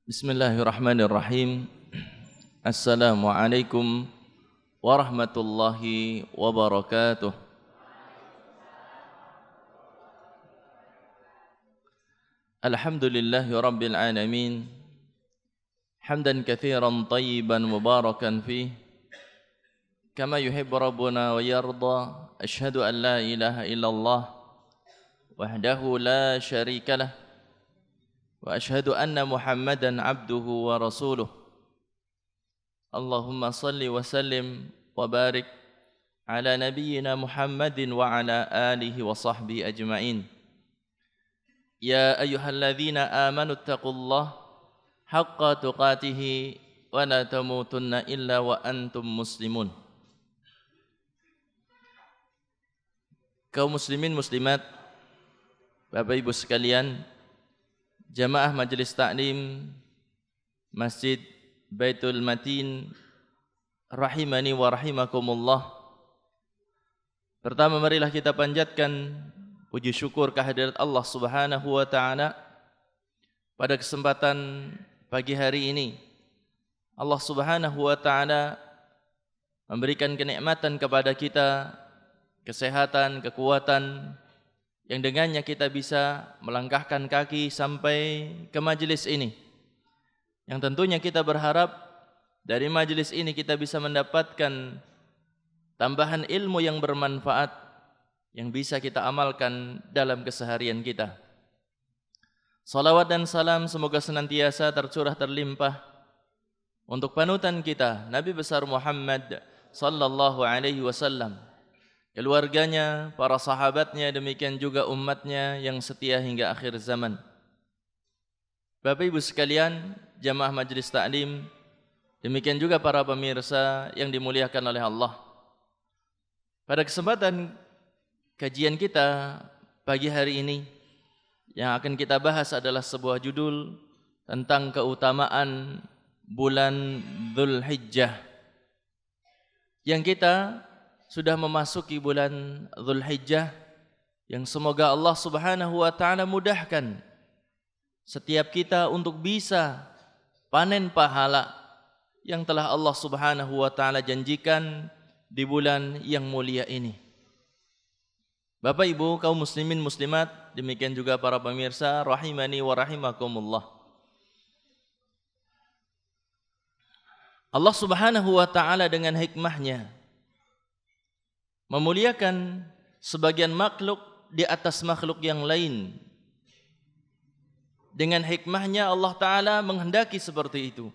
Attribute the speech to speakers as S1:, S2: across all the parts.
S1: Bismillahirrahmanirrahim. Assalamualaikum warahmatullahi wabarakatuh. Alhamdulillahi rabbil alamin. Hamdan katsiran tayyiban mubarakan fih. Kama yuhibbu rabbuna wa yarda. Asyhadu an la ilaha illallah wahdahu la syarikalah. Wa asyhadu anna Muhammadan abduhu wa rasuluh. Allahumma salli wa sallim wa barik ala nabiyyina Muhammadin wa ala alihi wa sahbihi ajma'in. Ya ayyuhalladzina amanu taqullaha haqqa tuqatih wa la tamutunna illa wa antum muslimun. Kaum muslimin muslimat, Bapak Ibu sekalian, jamaah Majelis Taklim Masjid Baitul Matin rahimani wa rahimakumullah. Pertama, marilah kita panjatkan puji syukur kehadirat Allah Subhanahu wa taala pada kesempatan pagi hari ini. Allah Subhanahu wa taala memberikan kenikmatan kepada kita, kesehatan, kekuatan, yang dengannya kita bisa melangkahkan kaki sampai ke majelis ini. Yang tentunya kita berharap dari majelis ini kita bisa mendapatkan tambahan ilmu yang bermanfaat yang bisa kita amalkan dalam keseharian kita. Salawat dan salam semoga senantiasa tercurah terlimpah untuk panutan kita Nabi besar Muhammad sallallahu alaihi wasallam, keluarganya, para sahabatnya, demikian juga umatnya yang setia hingga akhir zaman. Bapak Ibu sekalian, jamaah Majelis Taklim, demikian juga para pemirsa yang dimuliakan oleh Allah. Pada kesempatan kajian kita pagi hari ini, yang akan kita bahas adalah sebuah judul tentang keutamaan bulan Dzulhijjah, yang kita sudah memasuki bulan Dzulhijjah, yang semoga Allah Subhanahu wa taala mudahkan setiap kita untuk bisa panen pahala yang telah Allah Subhanahu wa taala janjikan di bulan yang mulia ini. Bapak Ibu kaum muslimin muslimat, demikian juga para pemirsa rahimani wa rahimakumullah. Allah Subhanahu wa taala dengan hikmahnya memuliakan sebagian makhluk di atas makhluk yang lain. Dengan hikmahnya Allah Ta'ala menghendaki seperti itu.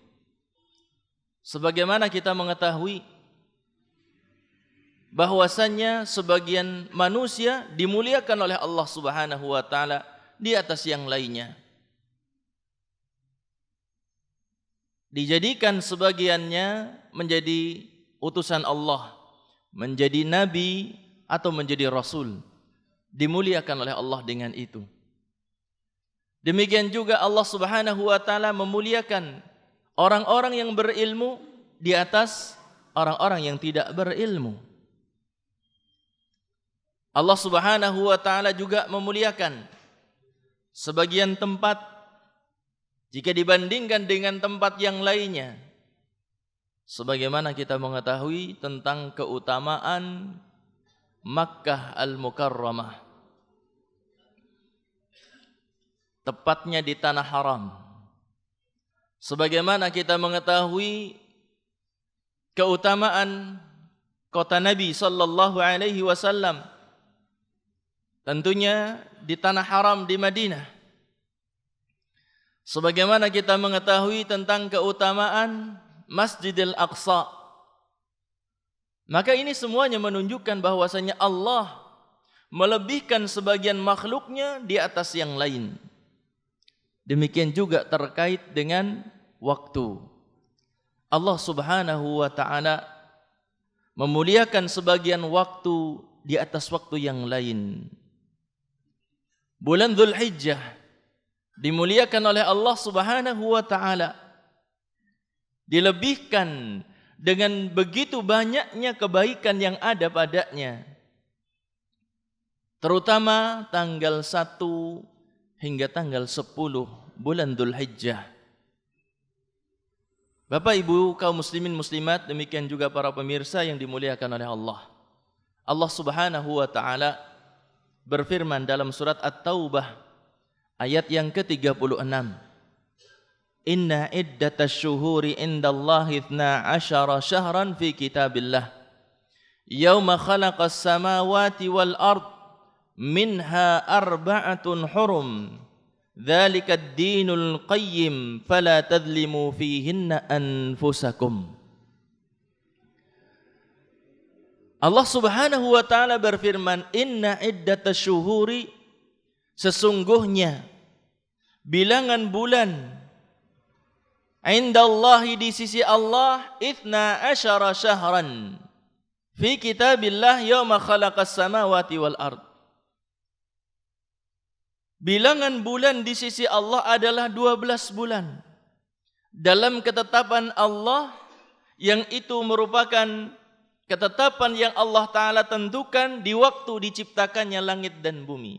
S1: Sebagaimana kita mengetahui bahwasannya sebagian manusia dimuliakan oleh Allah Subhanahu wa Ta'ala di atas yang lainnya. Dijadikan sebagiannya menjadi utusan Allah, menjadi nabi atau menjadi rasul, dimuliakan oleh Allah dengan itu. Demikian juga Allah Subhanahu wa taala memuliakan orang-orang yang berilmu di atas orang-orang yang tidak berilmu. Allah Subhanahu wa taala juga memuliakan sebagian tempat jika dibandingkan dengan tempat yang lainnya. Sebagaimana kita mengetahui tentang keutamaan Makkah Al-Mukarramah, tepatnya di tanah haram. Sebagaimana kita mengetahui keutamaan kota Nabi sallallahu alaihi wasallam, tentunya di tanah haram di Madinah. Sebagaimana kita mengetahui tentang keutamaan Masjidil Aqsa. Maka ini semuanya menunjukkan bahwasanya Allah melebihkan sebagian makhluknya di atas yang lain. Demikian juga terkait dengan waktu. Allah Subhanahu wa taala memuliakan sebagian waktu di atas waktu yang lain. Bulan Dzulhijjah dimuliakan oleh Allah Subhanahu wa taala, dilebihkan dengan begitu banyaknya kebaikan yang ada padanya. Terutama tanggal 1 hingga tanggal 10 bulan Dzulhijjah. Bapak Ibu kaum muslimin muslimat, demikian juga para pemirsa yang dimuliakan oleh Allah. Allah Subhanahu wa taala berfirman dalam surat At-Taubah ayat yang ke-36. Inna iddatasy syuhuri indallahi 12 syahran fi kitabillah. Yauma khalaqas samawati wal ard minha arba'atun hurum. Dzalika ad-dinul qayyim fala tadlimu fihinna anfusakum. Allah Subhanahu wa taala berfirman, inna iddatasy syuhuri, sesungguhnya bilangan bulan indallahi, di sisi Allah, 12 syahran fi kitabillah yauma khalaqas samawati wal ard. Bilangan bulan di sisi Allah adalah 12 bulan dalam ketetapan Allah, yang itu merupakan ketetapan yang Allah Ta'ala tentukan di waktu diciptakannya langit dan bumi.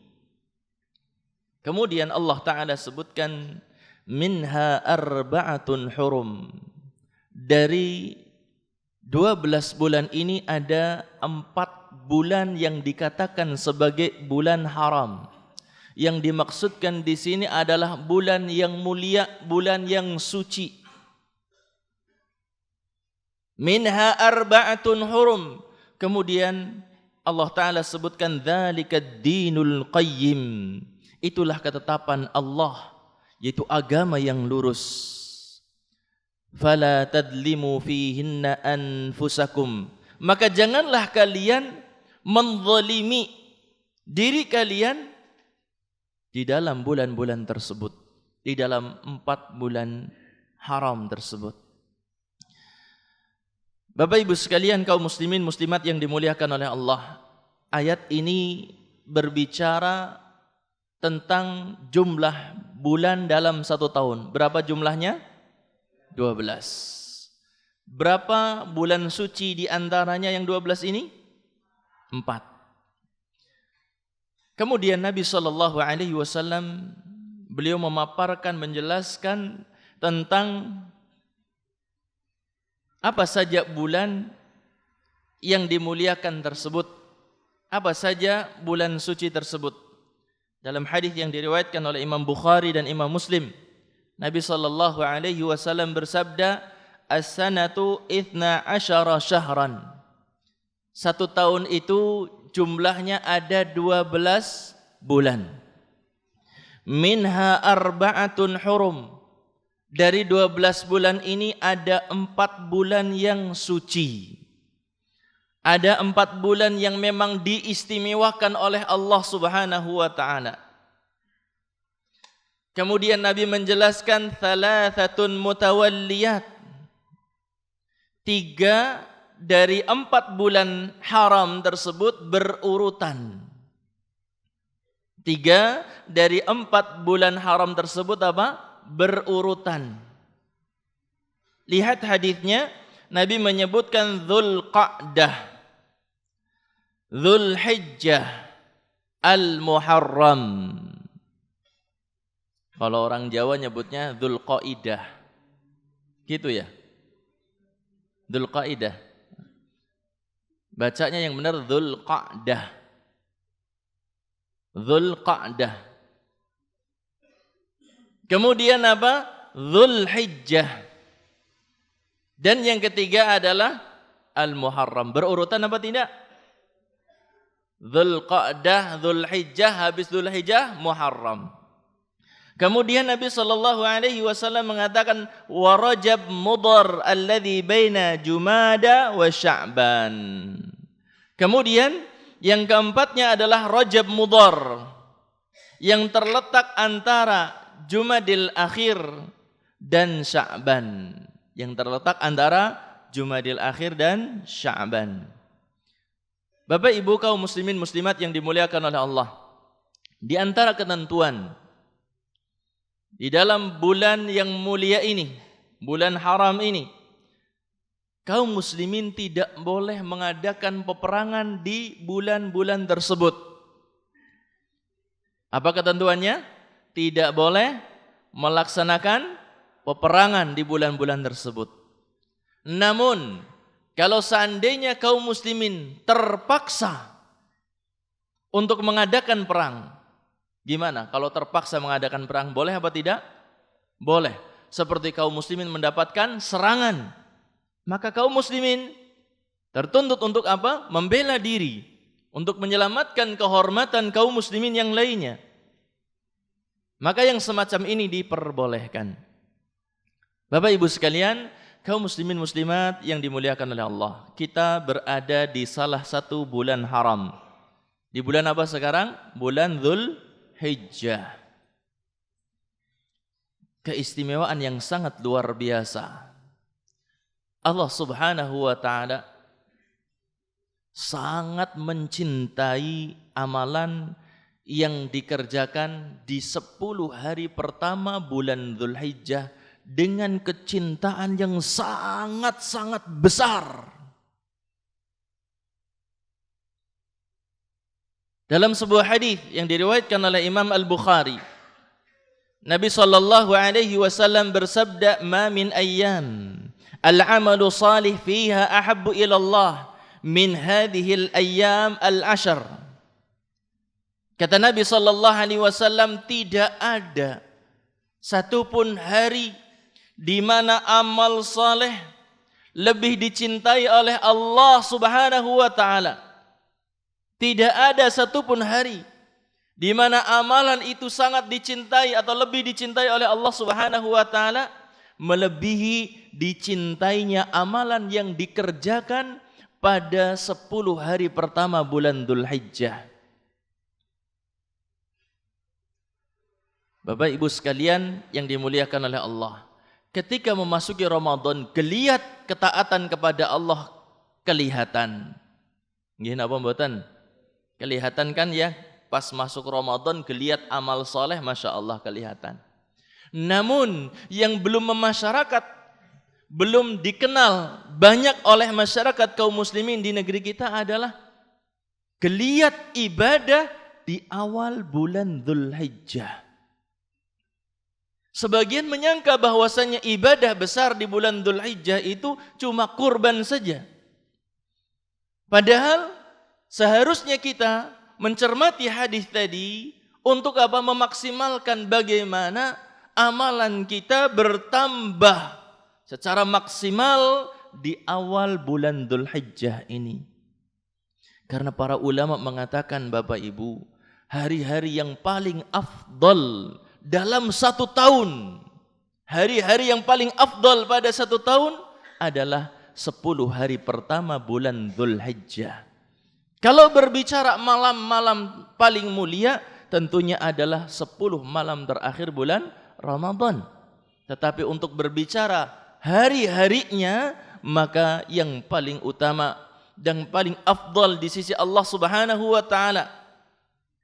S1: Kemudian Allah Ta'ala sebutkan minha arba'atun hurum. Dari 12 bulan ini ada 4 bulan yang dikatakan sebagai bulan haram. Yang dimaksudkan di sini adalah bulan yang mulia, bulan yang suci. Minha arba'atun hurum. Kemudian Allah Ta'ala sebutkan dzalikad dinul qayyim. Itulah ketetapan Allah, yaitu agama yang lurus. Fala tadlimu fihinna anfusakum. Maka janganlah kalian menzalimi diri kalian di dalam bulan-bulan tersebut, di dalam 4 bulan haram tersebut. Bapak Ibu sekalian kaum muslimin muslimat yang dimuliakan oleh Allah, ayat ini berbicara tentang jumlah bulan dalam 1 tahun. Berapa jumlahnya? 12. Berapa bulan suci di antaranya yang 12 ini? 4. Kemudian Nabi SAW beliau memaparkan, menjelaskan tentang apa saja bulan yang dimuliakan tersebut, apa saja bulan suci tersebut. Dalam hadis yang diriwayatkan oleh Imam Bukhari dan Imam Muslim, Nabi SAW bersabda, as-sanatu 12 syahran. 1 tahun itu jumlahnya ada 12 bulan. Minha arba'atun hurum. Dari 12 bulan ini ada 4 bulan yang suci. Ada 4 bulan yang memang diistimewakan oleh Allah Subhanahu wa taala. Kemudian Nabi menjelaskan thalathatun mutawalliyat. 3 dari 4 bulan haram tersebut berurutan. 3 dari 4 bulan haram tersebut apa? Berurutan. Lihat hadisnya, Nabi menyebutkan Dzulqa'dah, Dzulhijjah, Al-Muharram. Kalau orang Jawa nyebutnya Dzulqaidah. Gitu ya? Dzulqaidah. Bacanya yang benar Dzulqa'dah. Dzulqa'dah. Kemudian apa? Dzulhijjah. Dan yang ketiga adalah Al-Muharram. Berurutan apa tidak? Dzulqa'dah, Dzulhijjah, habis Dzulhijjah, Muharram. Kemudian Nabi SAW mengatakan wa Rajab Mudhar alladzi baina Jumada wa Sya'ban. Kemudian yang keempatnya adalah Rajab Mudhar yang terletak antara Jumadil Akhir dan Sya'ban. Yang terletak antara Jumadil Akhir dan Sya'ban. Bapak Ibu kaum muslimin muslimat yang dimuliakan oleh Allah, di antara ketentuan di dalam bulan yang mulia ini, bulan haram ini, kaum muslimin tidak boleh mengadakan peperangan di bulan-bulan tersebut. Apa ketentuannya? Tidak boleh melaksanakan peperangan di bulan-bulan tersebut. Namun kalau seandainya kaum muslimin terpaksa untuk mengadakan perang, gimana? Kalau terpaksa mengadakan perang, boleh apa tidak? Boleh. Seperti kaum muslimin mendapatkan serangan, maka kaum muslimin tertuntut untuk apa? Membela diri, untuk menyelamatkan kehormatan kaum muslimin yang lainnya. Maka yang semacam ini diperbolehkan. Bapak Ibu sekalian, kaum muslimin muslimat yang dimuliakan oleh Allah, kita berada di salah satu bulan haram. Di bulan apa sekarang? Bulan Dzulhijjah. Keistimewaan yang sangat luar biasa. Allah Subhanahu wa taala sangat mencintai amalan yang dikerjakan di 10 hari pertama bulan Dzulhijjah dengan kecintaan yang sangat-sangat besar. Dalam sebuah hadis yang diriwayatkan oleh Imam Al-Bukhari, Nabi sallallahu alaihi wasallam bersabda, "Ma min ayyam al-'amalu salih fiha ahabbu ila Allah min hadhihi al-ayyam al-'ashr." Kata Nabi sallallahu alaihi wasallam, tidak ada satupun hari di mana amal saleh lebih dicintai oleh Allah Subhanahu wa taala. Tidak ada satupun hari di mana amalan itu sangat dicintai atau lebih dicintai oleh Allah Subhanahu wa taala melebihi dicintainya amalan yang dikerjakan pada 10 hari pertama bulan Dzulhijjah. Bapak Ibu sekalian yang dimuliakan oleh Allah, ketika memasuki Ramadan, geliat ketaatan kepada Allah kelihatan. Nggih napa mboten? Kelihatan kan ya, pas masuk Ramadan geliat amal soleh, Masya Allah kelihatan. Namun yang belum memasyarakat, belum dikenal banyak oleh masyarakat kaum muslimin di negeri kita adalah geliat ibadah di awal bulan Dzulhijjah. Sebagian menyangka bahwasanya ibadah besar di bulan Dzulhijjah itu cuma kurban saja. Padahal seharusnya kita mencermati hadis tadi untuk apa? Memaksimalkan bagaimana amalan kita bertambah secara maksimal di awal bulan Dzulhijjah ini. Karena para ulama mengatakan, Bapak Ibu, hari-hari yang paling afdal dalam 1 tahun, hari-hari yang paling afdal pada 1 tahun adalah 10 hari pertama bulan Dzulhijjah. Kalau berbicara malam-malam paling mulia, tentunya adalah 10 malam terakhir bulan Ramadan. Tetapi untuk berbicara hari-harinya, maka yang paling utama dan paling afdal di sisi Allah Subhanahu wa taala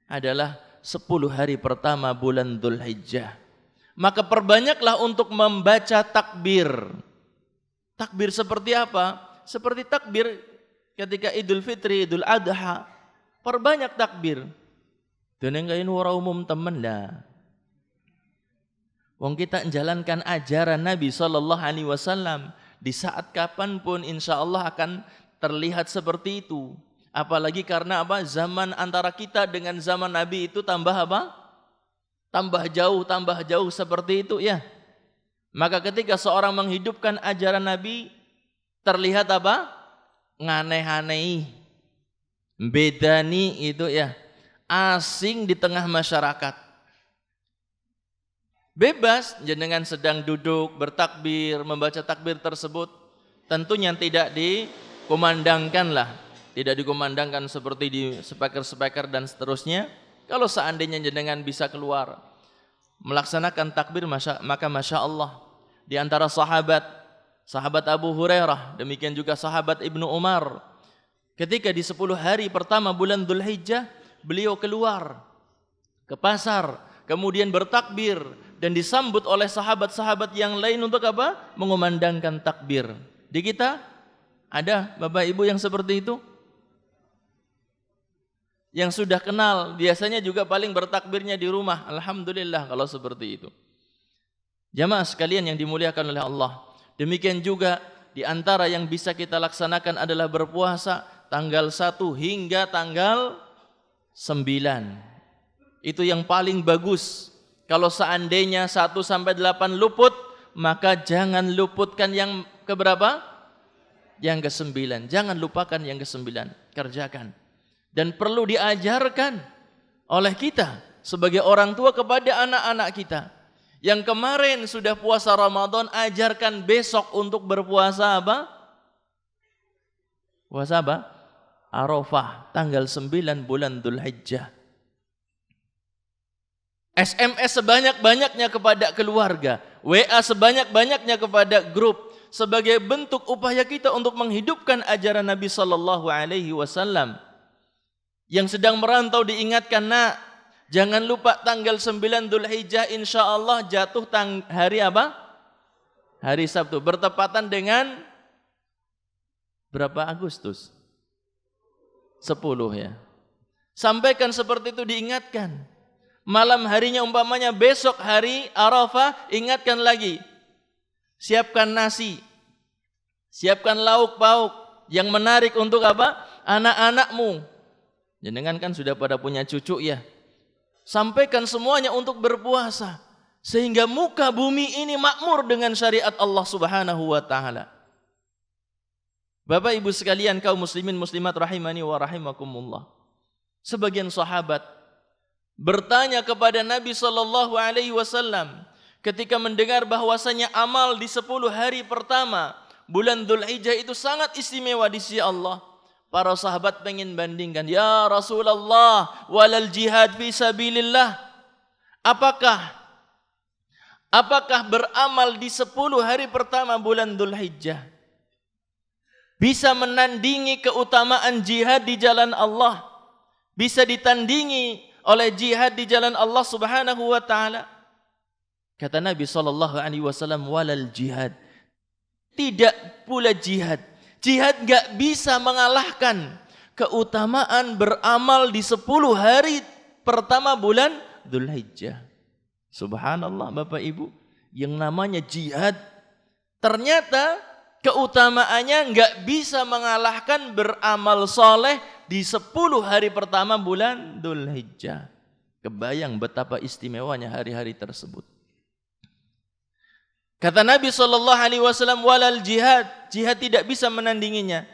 S1: adalah 10 hari pertama bulan Dzulhijjah. Maka perbanyaklah untuk membaca takbir. Takbir seperti apa? Seperti takbir ketika Idul Fitri, Idul Adha. Perbanyak takbir. Deneng kain wara umum temen dah. Wong kita menjalankan ajaran Nabi SAW di saat kapanpun insya Allah akan terlihat seperti itu. Apalagi karena apa? Zaman antara kita dengan zaman Nabi itu tambah apa? Tambah jauh seperti itu ya. Maka ketika seorang menghidupkan ajaran Nabi, terlihat apa? Nganeh-aneh. Bedani itu ya. Asing di tengah masyarakat. Bebas jenengan sedang duduk bertakbir, membaca takbir tersebut, tentunya tidak dikumandangkan lah. Tidak dikumandangkan seperti di speaker-speaker dan seterusnya. Kalau seandainya jenengan bisa keluar melaksanakan takbir, maka Masya Allah. Di antara sahabat Abu Hurairah, demikian juga sahabat Ibnu Umar, ketika di 10 hari pertama bulan Dzulhijjah, beliau keluar ke pasar, kemudian bertakbir, dan disambut oleh sahabat-sahabat yang lain untuk apa? Mengumandangkan takbir. Di kita ada Bapak Ibu yang seperti itu? Yang sudah kenal, biasanya juga paling bertakbirnya di rumah. Alhamdulillah kalau seperti itu. Jamaah sekalian yang dimuliakan oleh Allah. Demikian juga di antara yang bisa kita laksanakan adalah berpuasa tanggal 1 hingga tanggal 9. Itu yang paling bagus. Kalau seandainya 1 sampai 8 luput, maka jangan luputkan yang keberapa? Yang ke-9. Jangan lupakan yang ke-9. Kerjakan. Dan perlu diajarkan oleh kita sebagai orang tua kepada anak-anak kita. Yang kemarin sudah puasa Ramadan, ajarkan besok untuk berpuasa apa? Puasa apa? Arafah, tanggal 9 bulan Dzulhijjah. SMS sebanyak-banyaknya kepada keluarga, WA sebanyak-banyaknya kepada grup, sebagai bentuk upaya kita untuk menghidupkan ajaran Nabi sallallahu alaihi wasallam. Yang sedang merantau diingatkan, nak, jangan lupa tanggal 9 Dzulhijjah insyaallah jatuh hari apa? Hari Sabtu, bertepatan dengan berapa Agustus? 10 ya. Sampaikan seperti itu, diingatkan. Malam harinya umpamanya besok hari Arafah, ingatkan lagi. Siapkan nasi, siapkan lauk pauk yang menarik untuk apa? Anak-anakmu. Jenengan kan sudah pada punya cucu ya. Sampaikan semuanya untuk berpuasa, sehingga muka bumi ini makmur dengan syariat Allah Subhanahu wa taala. Bapak Ibu sekalian, kaum muslimin muslimat rahimani wa rahimakumullah. Sebagian sahabat bertanya kepada Nabi sallallahu alaihi wasallam ketika mendengar bahwasanya amal di 10 hari pertama bulan Dzulhijjah itu sangat istimewa di sisi Allah. Para sahabat pengen bandingkan, ya Rasulullah, walal jihad fi sabilillah. Apakah beramal di 10 hari pertama bulan Dzulhijjah bisa menandingi keutamaan jihad di jalan Allah? Bisa ditandingi oleh jihad di jalan Allah Subhanahu wa taala? Kata Nabi sallallahu alaihi wasallam, walal jihad. Tidak pula jihad. Jihad enggak bisa mengalahkan keutamaan beramal di 10 hari pertama bulan Dzulhijjah. Subhanallah Bapak Ibu, yang namanya jihad ternyata keutamaannya enggak bisa mengalahkan beramal soleh di 10 hari pertama bulan Dzulhijjah. Kebayang betapa istimewanya hari-hari tersebut. Kata Nabi SAW, walal jihad, jihad tidak bisa menandinginya.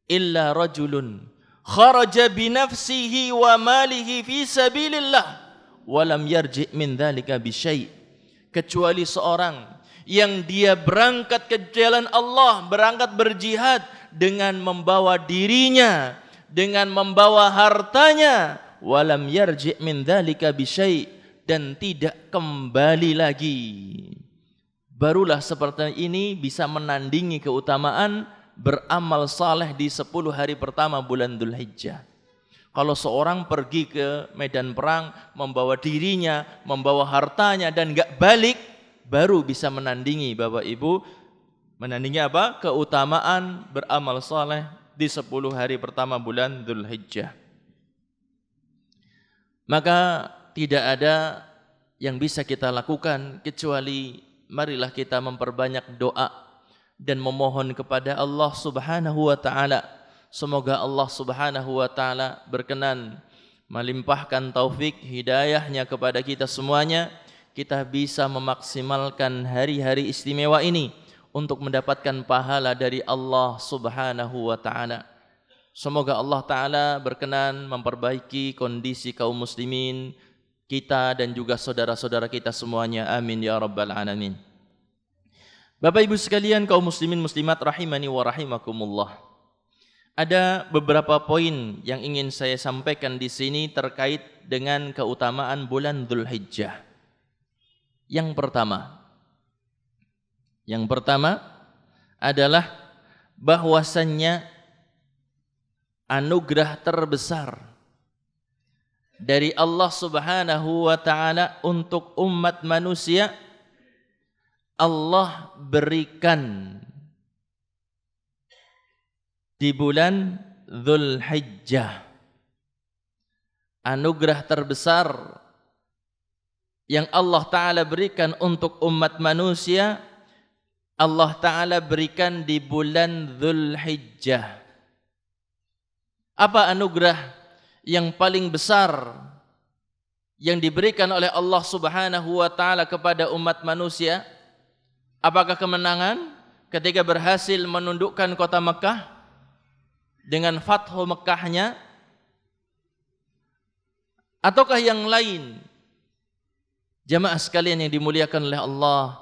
S1: Illa rajulun kharaja binafsihi wa malihi fi sabilillah walam yarji' min dhalika bisyai'. Kecuali seorang yang dia berangkat ke jalan Allah, berangkat berjihad dengan membawa dirinya, dengan membawa hartanya, walam yarji' min dhalika bisyai', dan tidak kembali lagi. Barulah seperti ini bisa menandingi keutamaan beramal saleh di 10 hari pertama bulan Dzulhijjah. Kalau seorang pergi ke medan perang membawa dirinya, membawa hartanya dan enggak balik, baru bisa menandingi Bapak Ibu, menandingi apa? Keutamaan beramal saleh di 10 hari pertama bulan Dzulhijjah. Maka tidak ada yang bisa kita lakukan kecuali marilah kita memperbanyak doa dan memohon kepada Allah Subhanahu wa taala. Semoga Allah Subhanahu wa taala berkenan melimpahkan taufik hidayahnya kepada kita semuanya. Kita bisa memaksimalkan hari-hari istimewa ini untuk mendapatkan pahala dari Allah Subhanahu wa taala. Semoga Allah taala berkenan memperbaiki kondisi kaum muslimin kita dan juga saudara-saudara kita semuanya. Amin ya rabbal alamin. Bapak Ibu sekalian, kaum muslimin muslimat rahimani wa rahimakumullah. Ada beberapa poin yang ingin saya sampaikan di sini terkait dengan keutamaan bulan Dzulhijjah. Yang pertama adalah bahwasannya anugerah terbesar dari Allah Subhanahu wa taala untuk umat manusia, Allah berikan di bulan Dzulhijjah. Anugerah terbesar yang Allah taala berikan untuk umat manusia Allah Ta'ala berikan di bulan Dzulhijjah. Apa anugerah yang paling besar yang diberikan oleh Allah Subhanahu wa Ta'ala kepada umat manusia? Apakah kemenangan ketika berhasil menundukkan kota Mekah dengan fathu Mekahnya? Ataukah yang lain? Jamaah sekalian yang dimuliakan oleh Allah,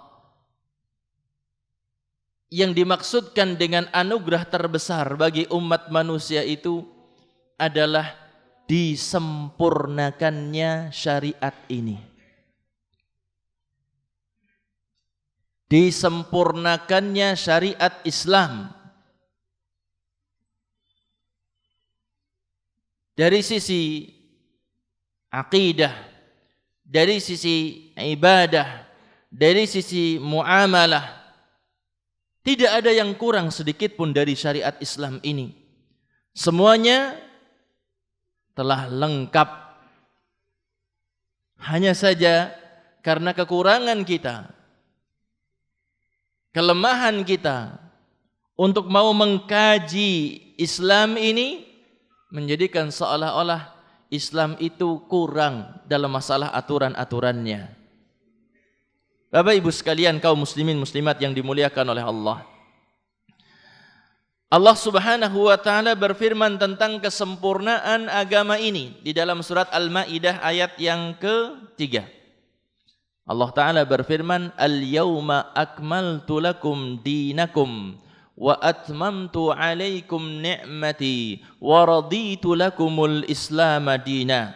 S1: yang dimaksudkan dengan anugerah terbesar bagi umat manusia itu adalah disempurnakannya syariat ini. Disempurnakannya syariat Islam. Dari sisi aqidah, dari sisi ibadah, dari sisi muamalah, tidak ada yang kurang sedikit pun dari syariat Islam ini. Semuanya telah lengkap. Hanya saja karena kekurangan kita, kelemahan kita untuk mau mengkaji Islam ini, menjadikan seolah-olah Islam itu kurang dalam masalah aturan-aturannya. Bapak Ibu sekalian, kaum muslimin muslimat yang dimuliakan oleh Allah, Allah Subhanahu wa Ta'ala berfirman tentang kesempurnaan agama ini di dalam surat Al-Maidah ayat yang ke-3. Allah Ta'ala berfirman, "Al-yawma akmaltu lakum dinakum wa atmamtu alaikum ni'mati wa raditu lakumul Islam dina."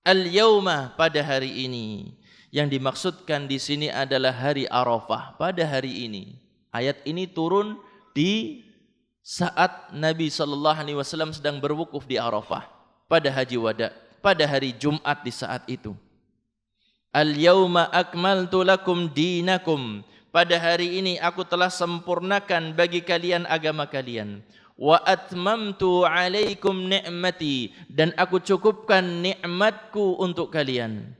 S1: Al-yawma, pada hari ini. Yang dimaksudkan di sini adalah hari Arafah, pada hari ini. Ayat ini turun di saat Nabi SAW sedang berwukuf di Arafah pada Haji Wada, pada hari Jumat di saat itu. Al-yawma akmaltu lakum dinakum, pada hari ini aku telah sempurnakan bagi kalian agama kalian. Wa atmamtu alaikum ni'mati, dan aku cukupkan nikmatku untuk kalian.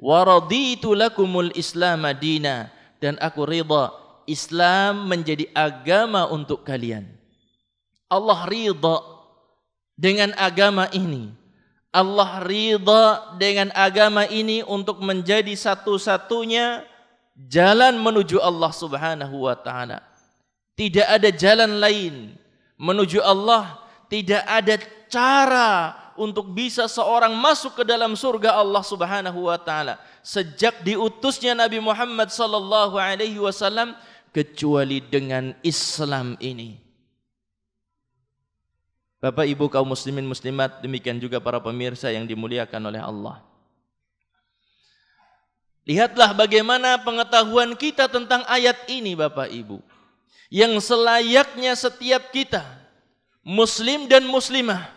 S1: Wa raditu lakumul Islam dina, dan aku ridha Islam menjadi agama untuk kalian. Allah ridha dengan agama ini. Allah ridha dengan agama ini untuk menjadi satu-satunya jalan menuju Allah Subhanahu wa Ta'ala. Tidak ada jalan lain menuju Allah. Tidak ada cara untuk bisa seorang masuk ke dalam surga Allah Subhanahu wa Ta'ala sejak diutusnya Nabi Muhammad sallallahu alaihi wasallam, kecuali dengan Islam ini. Bapak Ibu kaum muslimin muslimat, demikian juga para pemirsa yang dimuliakan oleh Allah. Lihatlah bagaimana pengetahuan kita tentang ayat ini Bapak Ibu, yang selayaknya setiap kita, muslim dan muslimah,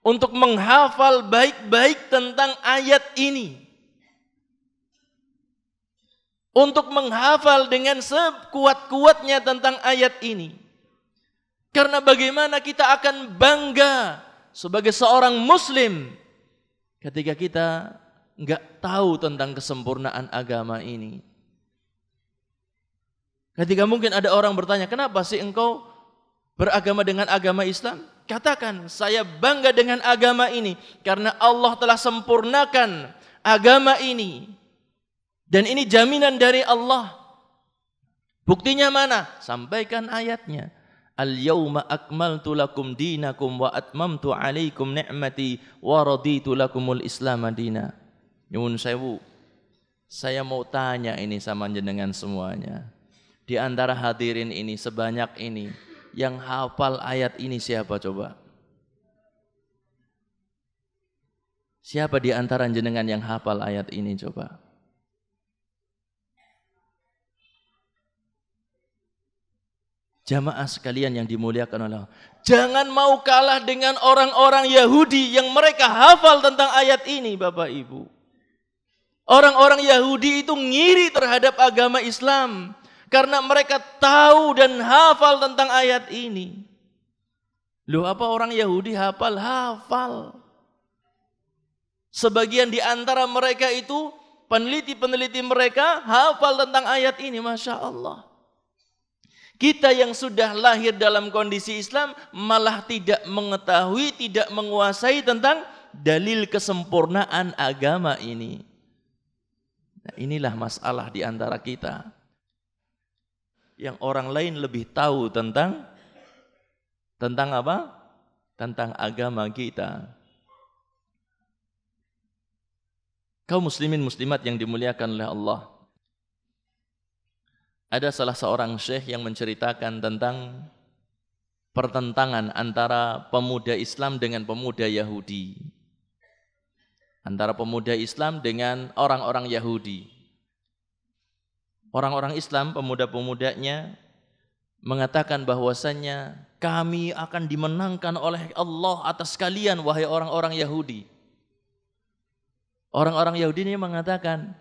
S1: untuk menghafal baik-baik tentang ayat ini. Untuk menghafal dengan sekuat-kuatnya tentang ayat ini. Karena bagaimana kita akan bangga sebagai seorang muslim ketika kita enggak tahu tentang kesempurnaan agama ini. Ketika mungkin ada orang bertanya, kenapa sih engkau beragama dengan agama Islam? Katakan, saya bangga dengan agama ini karena Allah telah sempurnakan agama ini. Dan ini jaminan dari Allah. Buktinya mana? Sampaikan ayatnya. Al-yawma akmaltu lakum dinakum wa atmamtu alaikum ni'mati wa raditu lakumul Islam dina. Nyuwun sewu, saya mau tanya ini sama jenengan semuanya. Di antara hadirin ini, sebanyak ini, yang hafal ayat ini siapa coba? Siapa di antara jenengan yang hafal ayat ini coba? Jamaah sekalian yang dimuliakan oleh Allah, jangan mau kalah dengan orang-orang Yahudi yang mereka hafal tentang ayat ini Bapak Ibu. Orang-orang Yahudi itu ngiri terhadap agama Islam karena mereka tahu dan hafal tentang ayat ini. Loh, apa orang Yahudi hafal? Hafal. Sebagian di antara mereka itu peneliti-peneliti mereka hafal tentang ayat ini, Masya Allah. Kita yang sudah lahir dalam kondisi Islam malah tidak mengetahui, tidak menguasai tentang dalil kesempurnaan agama ini. Nah, inilah masalah di antara kita. Yang orang lain lebih tahu tentang apa? Tentang agama kita. Kaum muslimin muslimat yang dimuliakan oleh Allah. Ada salah seorang syekh yang menceritakan tentang pertentangan antara pemuda Islam dengan pemuda Yahudi. Antara pemuda Islam dengan orang-orang Yahudi. Orang-orang Islam, pemuda-pemudanya mengatakan bahwasannya kami akan dimenangkan oleh Allah atas kalian, wahai orang-orang Yahudi. Orang-orang Yahudi ini mengatakan,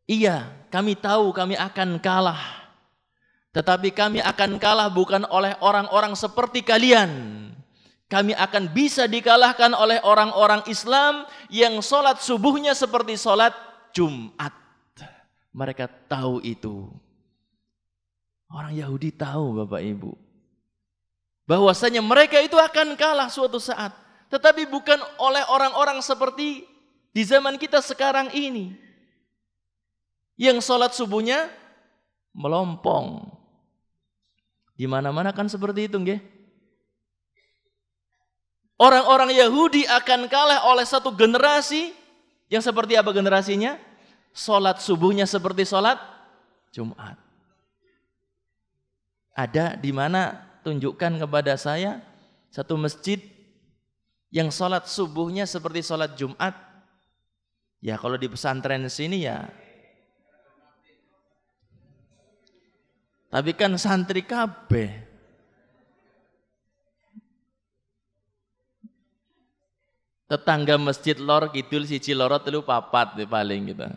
S1: iya, kami tahu kami akan kalah. Tetapi kami akan kalah bukan oleh orang-orang seperti kalian. Kami akan bisa dikalahkan oleh orang-orang Islam yang sholat subuhnya seperti sholat Jumat. Mereka tahu itu. Orang Yahudi tahu, Bapak Ibu, bahwasanya mereka itu akan kalah suatu saat. Tetapi bukan oleh orang-orang seperti di zaman kita sekarang ini. Yang sholat subuhnya melompong. Di mana-mana kan seperti itu, nggih. Orang-orang Yahudi akan kalah oleh satu generasi yang seperti apa generasinya? Salat subuhnya seperti salat Jumat. Ada di mana? Tunjukkan kepada saya satu masjid yang salat subuhnya seperti salat Jumat. Ya kalau di pesantren sini ya. Tapi kan santri kabeh. Tetangga masjid lor kidul siji loro telu papat paling gitu.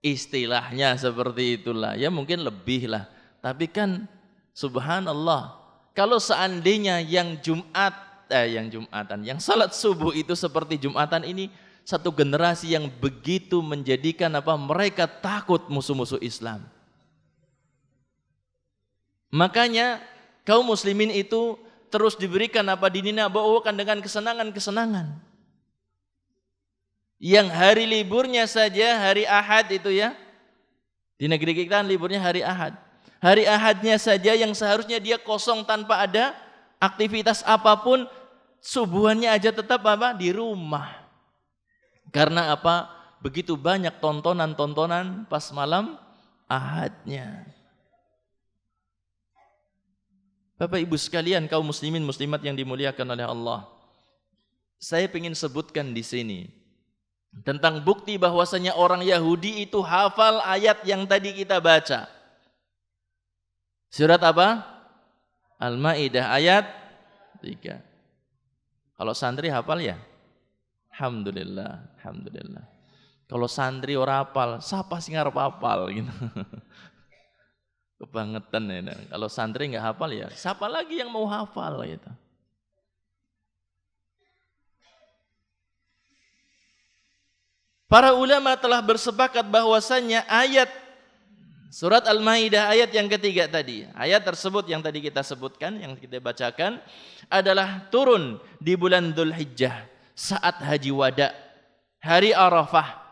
S1: Istilahnya seperti itulah. Ya mungkin lebih lah. Tapi kan subhanallah, kalau seandainya yang Jumatan, yang salat subuh itu seperti Jumatan ini, satu generasi yang begitu menjadikan mereka takut musuh-musuh Islam. Makanya kaum muslimin itu terus diberikan dinibawakan dengan kesenangan-kesenangan. Yang hari liburnya saja hari Ahad itu ya. Di negeri kita liburnya hari Ahad. Hari Ahadnya saja yang seharusnya dia kosong tanpa ada aktivitas apapun, subuhannya aja tetap di rumah. Karena begitu banyak tontonan-tontonan pas malam Ahadnya. Bapak Ibu sekalian, kaum muslimin muslimat yang dimuliakan oleh Allah. Saya ingin sebutkan di sini tentang bukti bahwasanya orang Yahudi itu hafal ayat yang tadi kita baca. Surat apa? Al-Maidah ayat 3. Kalau santri hafal ya? Alhamdulillah, alhamdulillah. Kalau santri ora hafal, siapa sing arep hafal gitu. Kebangetan ya. Kalau santri nggak hafal ya, siapa lagi yang mau hafal gitu. Para ulama telah bersepakat bahwasannya ayat surat Al-Maidah ayat yang ketiga tadi, ayat tersebut yang tadi kita sebutkan, yang kita bacakan adalah turun di bulan Dzulhijjah saat haji wada, hari Arafah.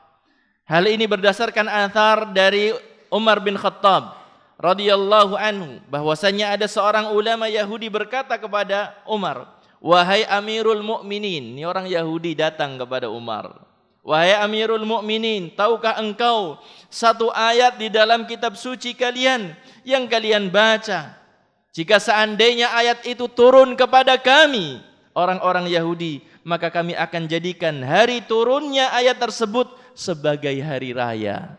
S1: Hal ini berdasarkan athar dari Umar bin Khattab radhiyallahu anhu, bahwasanya ada seorang ulama Yahudi berkata kepada Umar, wahai Amirul Mukminin. Ini orang Yahudi datang kepada Umar, wahai Amirul Mukminin, tahukah engkau satu ayat di dalam kitab suci kalian yang kalian baca? Jika seandainya ayat itu turun kepada kami, orang-orang Yahudi, maka kami akan jadikan hari turunnya ayat tersebut sebagai hari raya.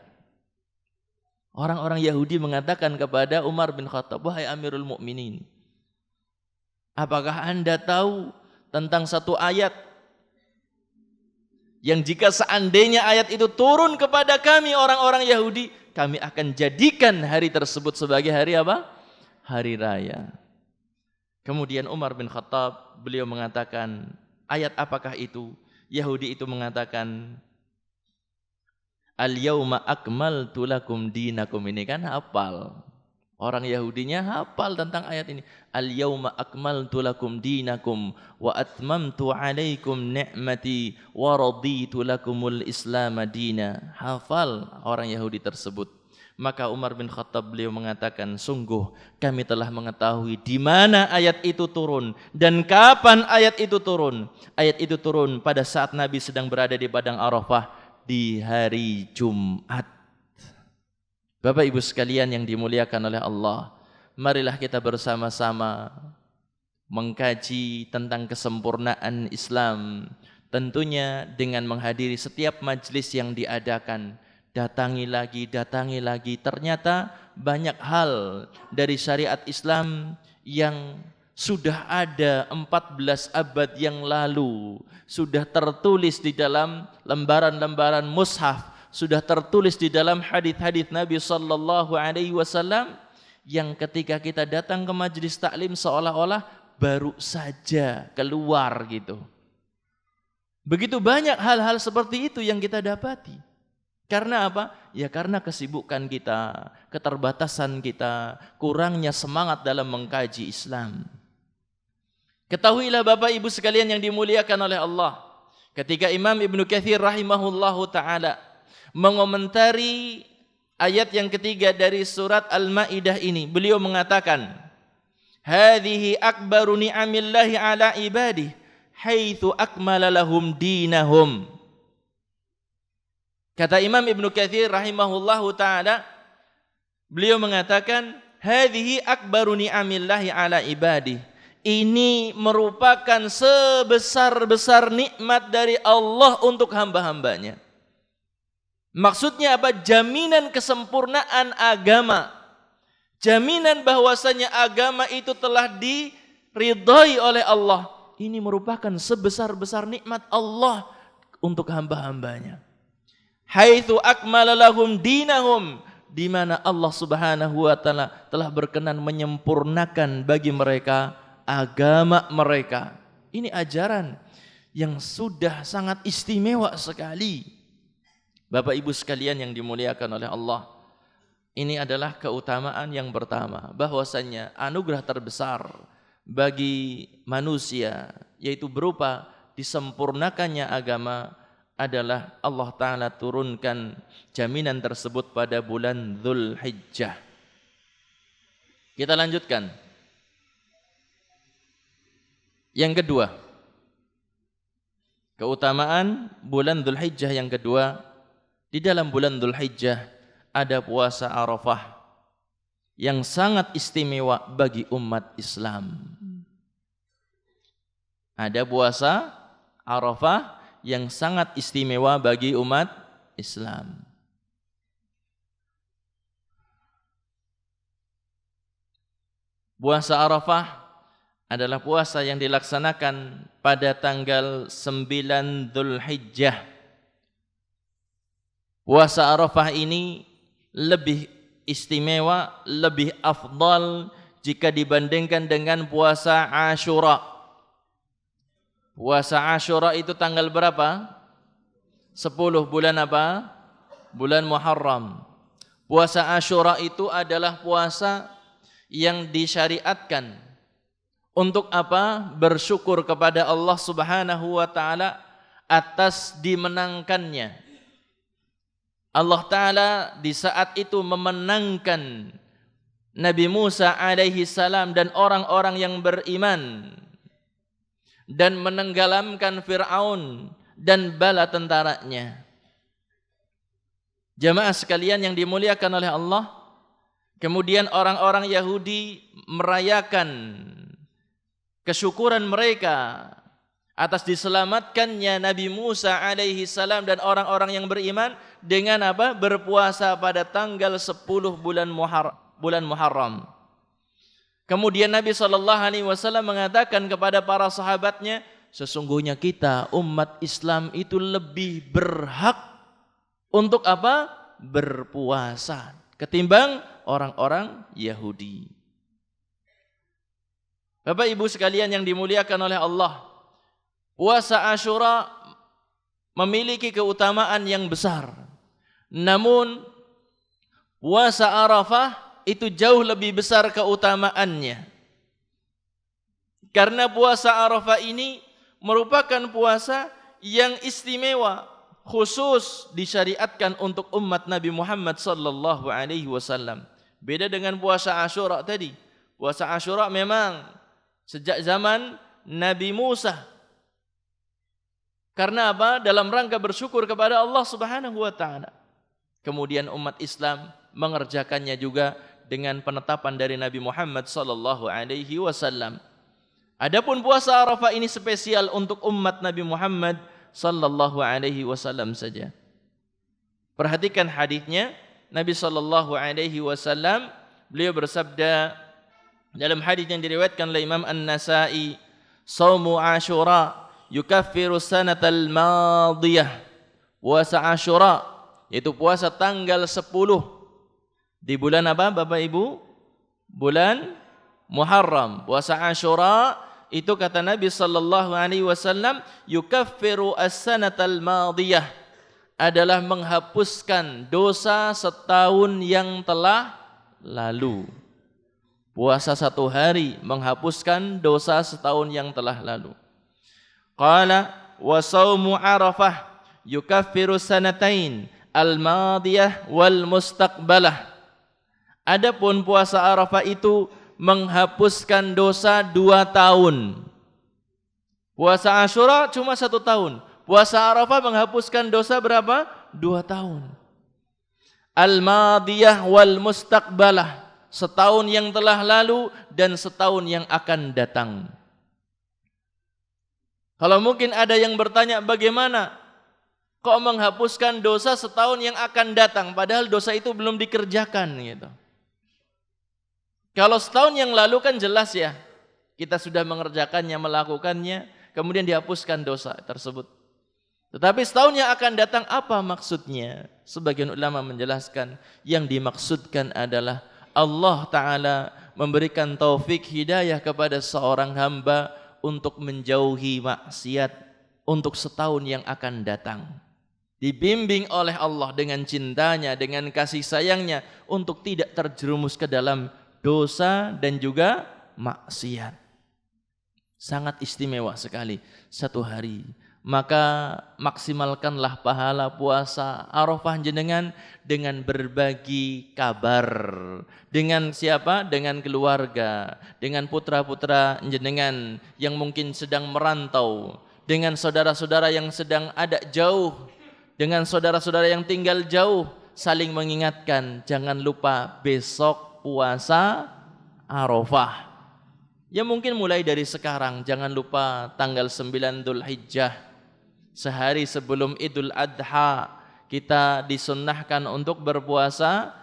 S1: Orang-orang Yahudi mengatakan kepada Umar bin Khattab, wahai Amirul Mukminin, apakah Anda tahu tentang satu ayat yang jika seandainya ayat itu turun kepada kami orang-orang Yahudi, kami akan jadikan hari tersebut sebagai hari apa? Hari raya. Kemudian Umar bin Khattab, beliau mengatakan, ayat apakah itu? Yahudi itu mengatakan, Al-yauma akmaltu lakum dinakum, ini kan hafal. Orang Yahudinya hafal tentang ayat ini. Al-yauma akmaltu lakum dinakum wa atmamtu alaikum ni'mati wa raditu lakumul Islam dina. Hafal orang Yahudi tersebut. Maka Umar bin Khattab beliau mengatakan, sungguh kami telah mengetahui di mana ayat itu turun dan kapan ayat itu turun. Ayat itu turun pada saat Nabi sedang berada di padang Arafah di hari Jumat. Bapak Ibu sekalian yang dimuliakan oleh Allah, marilah kita bersama-sama mengkaji tentang kesempurnaan Islam. Tentunya dengan menghadiri setiap majelis yang diadakan. Datangi lagi, ternyata banyak hal dari syariat Islam yang sudah ada 14 abad yang lalu, sudah tertulis di dalam lembaran-lembaran mushaf, sudah tertulis di dalam hadis-hadis Nabi sallallahu alaihi wasallam, yang ketika kita datang ke majelis taklim seolah-olah baru saja keluar gitu. Begitu banyak hal-hal seperti itu yang kita dapati. Karena apa? Ya karena kesibukan kita, keterbatasan kita, kurangnya semangat dalam mengkaji Islam. Ketahuilah Bapak Ibu sekalian yang dimuliakan oleh Allah, ketika Imam Ibnu Katsir rahimahullahu taala mengomentari ayat yang ketiga dari surat Al-Maidah ini, beliau mengatakan, "Hadhihi akbaru ni'amillahi ala ibadihi haitsu akmala lahum dinahum." Kata Imam Ibnu Katsir rahimahullahu taala, beliau mengatakan, hadhihi akbaru ni'amillahi ala ibadih. Ini merupakan sebesar-besar nikmat dari Allah untuk hamba-hambanya. Maksudnya apa? Jaminan kesempurnaan agama. Jaminan bahwasanya agama itu telah diridhai oleh Allah. Ini merupakan sebesar-besar nikmat Allah untuk hamba-hambanya. Haitsu akmala lahum dinahum, di mana Allah Subhanahu wa taala telah berkenan menyempurnakan bagi mereka agama mereka. Ini ajaran yang sudah sangat istimewa sekali. Bapak Ibu sekalian yang dimuliakan oleh Allah, ini adalah keutamaan yang pertama, bahwasanya anugerah terbesar bagi manusia yaitu berupa disempurnakannya agama adalah Allah Ta'ala turunkan jaminan tersebut pada bulan Dzulhijjah. Kita lanjutkan. Yang kedua, keutamaan bulan Dzulhijjah yang kedua, di dalam bulan Dzulhijjah ada puasa Arafah yang sangat istimewa bagi umat Islam. Ada puasa Arafah yang sangat istimewa bagi umat Islam. Puasa Arafah adalah puasa yang dilaksanakan pada tanggal 9 Dzulhijjah. Puasa Arafah ini lebih istimewa, lebih afdal jika dibandingkan dengan puasa Asyura. Puasa Asyura itu tanggal berapa? 10 bulan apa? Bulan Muharram. Puasa Asyura itu adalah puasa yang disyariatkan untuk apa? Bersyukur kepada Allah Subhanahu wa taala atas dimenangkannya. Allah Ta'ala di saat itu memenangkan Nabi Musa alaihi salam dan orang-orang yang beriman, dan menenggelamkan Fir'aun dan bala tentaranya. Jamaah sekalian yang dimuliakan oleh Allah, kemudian orang-orang Yahudi merayakan kesyukuran mereka atas diselamatkannya Nabi Musa alaihi salam dan orang-orang yang beriman dengan apa? Berpuasa pada tanggal 10 bulan Muharram. Kemudian Nabi SAW mengatakan kepada para sahabatnya, sesungguhnya kita umat Islam itu lebih berhak untuk apa? Berpuasa ketimbang orang-orang Yahudi. Bapak Ibu sekalian yang dimuliakan oleh Allah, puasa Asyura memiliki keutamaan yang besar. Namun puasa Arafah itu jauh lebih besar keutamaannya. Karena puasa Arafah ini merupakan puasa yang istimewa, khusus disyariatkan untuk umat Nabi Muhammad sallallahu alaihi wasallam. Beda dengan puasa Asyura tadi. Puasa Asyura memang sejak zaman Nabi Musa. Karena apa? Dalam rangka bersyukur kepada Allah Subhanahu wa taala. Kemudian umat Islam mengerjakannya juga dengan penetapan dari Nabi Muhammad sallallahu alaihi wasallam. Adapun puasa Arafah ini spesial untuk umat Nabi Muhammad sallallahu alaihi wasallam saja. Perhatikan hadisnya, Nabi sallallahu alaihi wasallam beliau bersabda dalam hadis yang diriwayatkan oleh Imam An-Nasa'i, "Shaumu Asyura yukaffiru sanatal madiyah." Puasa Asyura yaitu puasa tanggal 10 di bulan apa Bapak Ibu? Bulan Muharram. Puasa Asyura itu kata Nabi sallallahu alaihi wasallam, yukaffiru as-sanatal madiyah, adalah menghapuskan dosa setahun yang telah lalu. Puasa satu hari menghapuskan dosa setahun yang telah lalu. Qala wa shaumu Arafah yukaffiru sanatain al-madiyah wal mustaqbalah. Adapun puasa Arafah itu menghapuskan dosa 2 tahun. Puasa Asyura cuma 1 tahun. Puasa Arafah menghapuskan dosa berapa? 2 tahun. Al-madiyah wal mustaqbalah, setahun yang telah lalu dan setahun yang akan datang. Kalau mungkin ada yang bertanya, bagaimana kok menghapuskan dosa setahun yang akan datang, padahal dosa itu belum dikerjakan gitu. Kalau setahun yang lalu kan jelas ya, kita sudah mengerjakannya, melakukannya, kemudian dihapuskan dosa tersebut. Tetapi setahun yang akan datang apa maksudnya? Sebagian ulama menjelaskan yang dimaksudkan adalah Allah Ta'ala memberikan taufik hidayah kepada seorang hamba untuk menjauhi maksiat untuk setahun yang akan datang. Dibimbing oleh Allah dengan cintanya, dengan kasih sayangnya untuk tidak terjerumus ke dalam dosa dan juga maksiat. Sangat istimewa sekali satu hari. Maka maksimalkanlah pahala puasa Arafah jenengan dengan berbagi kabar. Dengan siapa? Dengan keluarga, dengan putra-putra jenengan yang mungkin sedang merantau, dengan saudara-saudara yang sedang ada jauh, dengan saudara-saudara yang tinggal jauh, saling mengingatkan, jangan lupa besok puasa Arafah. Ya mungkin mulai dari sekarang, jangan lupa tanggal 9 Dzulhijjah, sehari sebelum Idul Adha, kita disunnahkan untuk berpuasa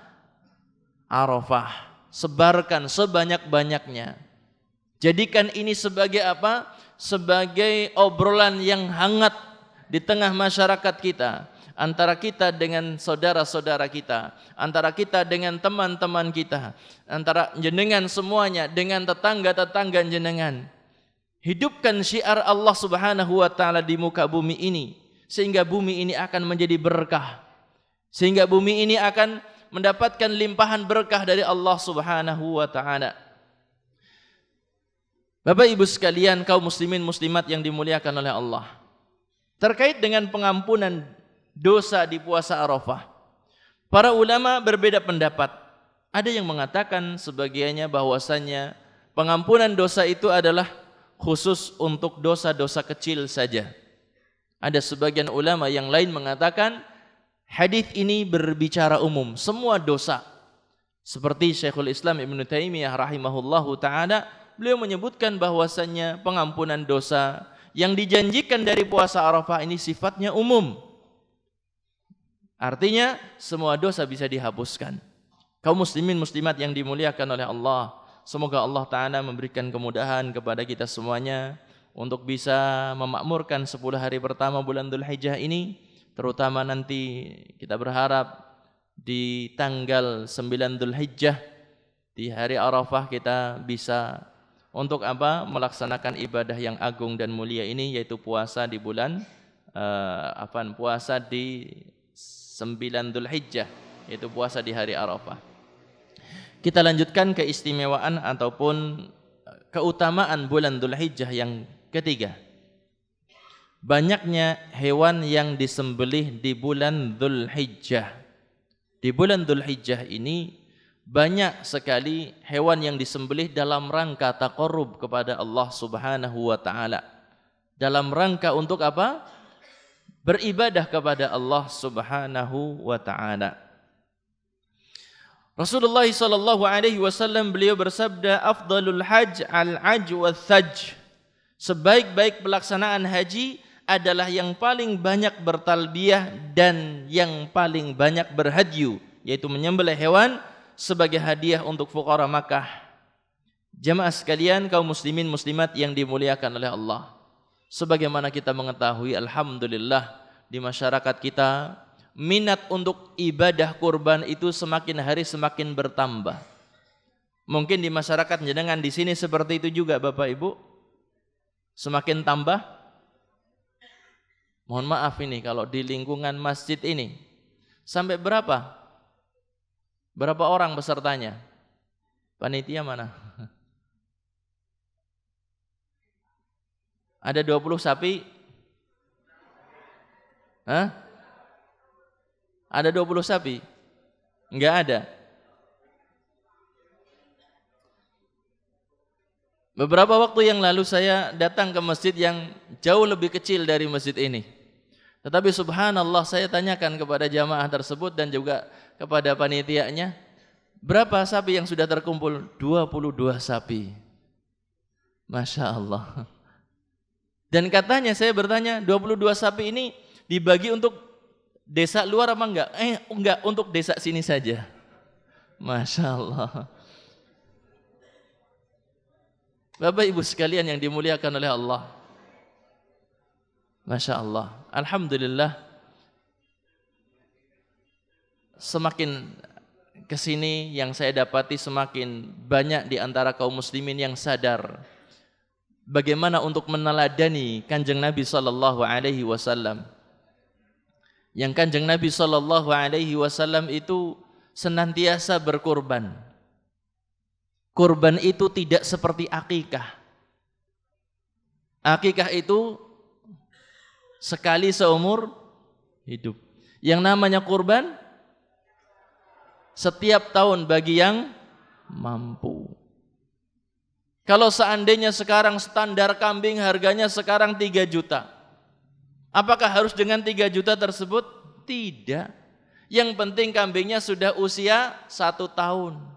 S1: Arafah. Sebarkan sebanyak-banyaknya. Jadikan ini sebagai apa? Sebagai obrolan yang hangat di tengah masyarakat kita. Antara kita dengan saudara-saudara kita, antara kita dengan teman-teman kita, antara jenengan semuanya dengan tetangga-tetangga jenengan. Hidupkan syiar Allah Subhanahu wa taala di muka bumi ini, sehingga bumi ini akan menjadi berkah. Sehingga bumi ini akan mendapatkan limpahan berkah dari Allah Subhanahu wa taala. Bapak Ibu sekalian, kaum muslimin muslimat yang dimuliakan oleh Allah. Terkait dengan pengampunan dosa di puasa Arafah, para ulama berbeda pendapat. Ada yang mengatakan sebagiannya bahwasanya pengampunan dosa itu adalah khusus untuk dosa-dosa kecil saja. Ada sebagian ulama yang lain mengatakan hadis ini berbicara umum, semua dosa. Seperti Syekhul Islam Ibnu Taimiyah rahimahullahu taala, beliau menyebutkan bahwasanya pengampunan dosa yang dijanjikan dari puasa Arafah ini sifatnya umum. Artinya semua dosa bisa dihapuskan. Kaum muslimin muslimat yang dimuliakan oleh Allah, semoga Allah Ta'ala memberikan kemudahan kepada kita semuanya untuk bisa memakmurkan 10 hari pertama bulan Dzulhijjah ini. Terutama nanti kita berharap di tanggal 9 Dzulhijjah, di hari Arafah, kita bisa untuk apa? Melaksanakan ibadah yang agung dan mulia ini, yaitu puasa di bulan puasa di 9 Dzulhijjah, yaitu puasa di hari Arafah. Kita lanjutkan keistimewaan ataupun keutamaan bulan Dzulhijjah yang ketiga. Banyaknya hewan yang disembelih di bulan Dzulhijjah. Di bulan Dzulhijjah ini banyak sekali hewan yang disembelih dalam rangka taqarrub kepada Allah Subhanahu wa taala. Dalam rangka untuk apa? Beribadah kepada Allah Subhanahu wa taala. Rasulullah sallallahu alaihi wasallam beliau bersabda, "Afdalul hajj al-hajj wath-thajj." Sebaik-baik pelaksanaan haji adalah yang paling banyak bertalbiyah dan yang paling banyak berhadyu, yaitu menyembelih hewan sebagai hadiah untuk fuqara Makkah. Jamaah sekalian, kaum muslimin muslimat yang dimuliakan oleh Allah, sebagaimana kita mengetahui, alhamdulillah di masyarakat kita minat untuk ibadah kurban itu semakin hari semakin bertambah. Mungkin di masyarakat jenengan di sini seperti itu juga, Bapak Ibu, semakin tambah. Mohon maaf ini kalau di lingkungan masjid ini sampai berapa? Berapa orang pesertanya? Panitia mana? Ada 20 sapi? Hah? Ada 20 sapi? Enggak ada. Beberapa waktu yang lalu saya datang ke masjid yang jauh lebih kecil dari masjid ini. Tetapi subhanallah, saya tanyakan kepada jamaah tersebut dan juga kepada panitianya, berapa sapi yang sudah terkumpul? 22 sapi. Masya Allah. Dan katanya, saya bertanya, 22 sapi ini dibagi untuk desa luar apa enggak? Enggak, untuk desa sini saja. Masya Allah. Bapak Ibu sekalian yang dimuliakan oleh Allah, Masya Allah, alhamdulillah, semakin kesini yang saya dapati semakin banyak di antara kaum muslimin yang sadar bagaimana untuk meneladani Kanjeng Nabi sallallahu alaihi wasallam. Yang Kanjeng Nabi sallallahu alaihi wasallam itu senantiasa berkurban. Kurban itu tidak seperti akikah. Akikah itu sekali seumur hidup. Yang namanya kurban setiap tahun bagi yang mampu. Kalau seandainya sekarang standar kambing harganya sekarang 3 juta. Apakah harus dengan 3 juta tersebut? Tidak. Yang penting kambingnya sudah usia 1 tahun.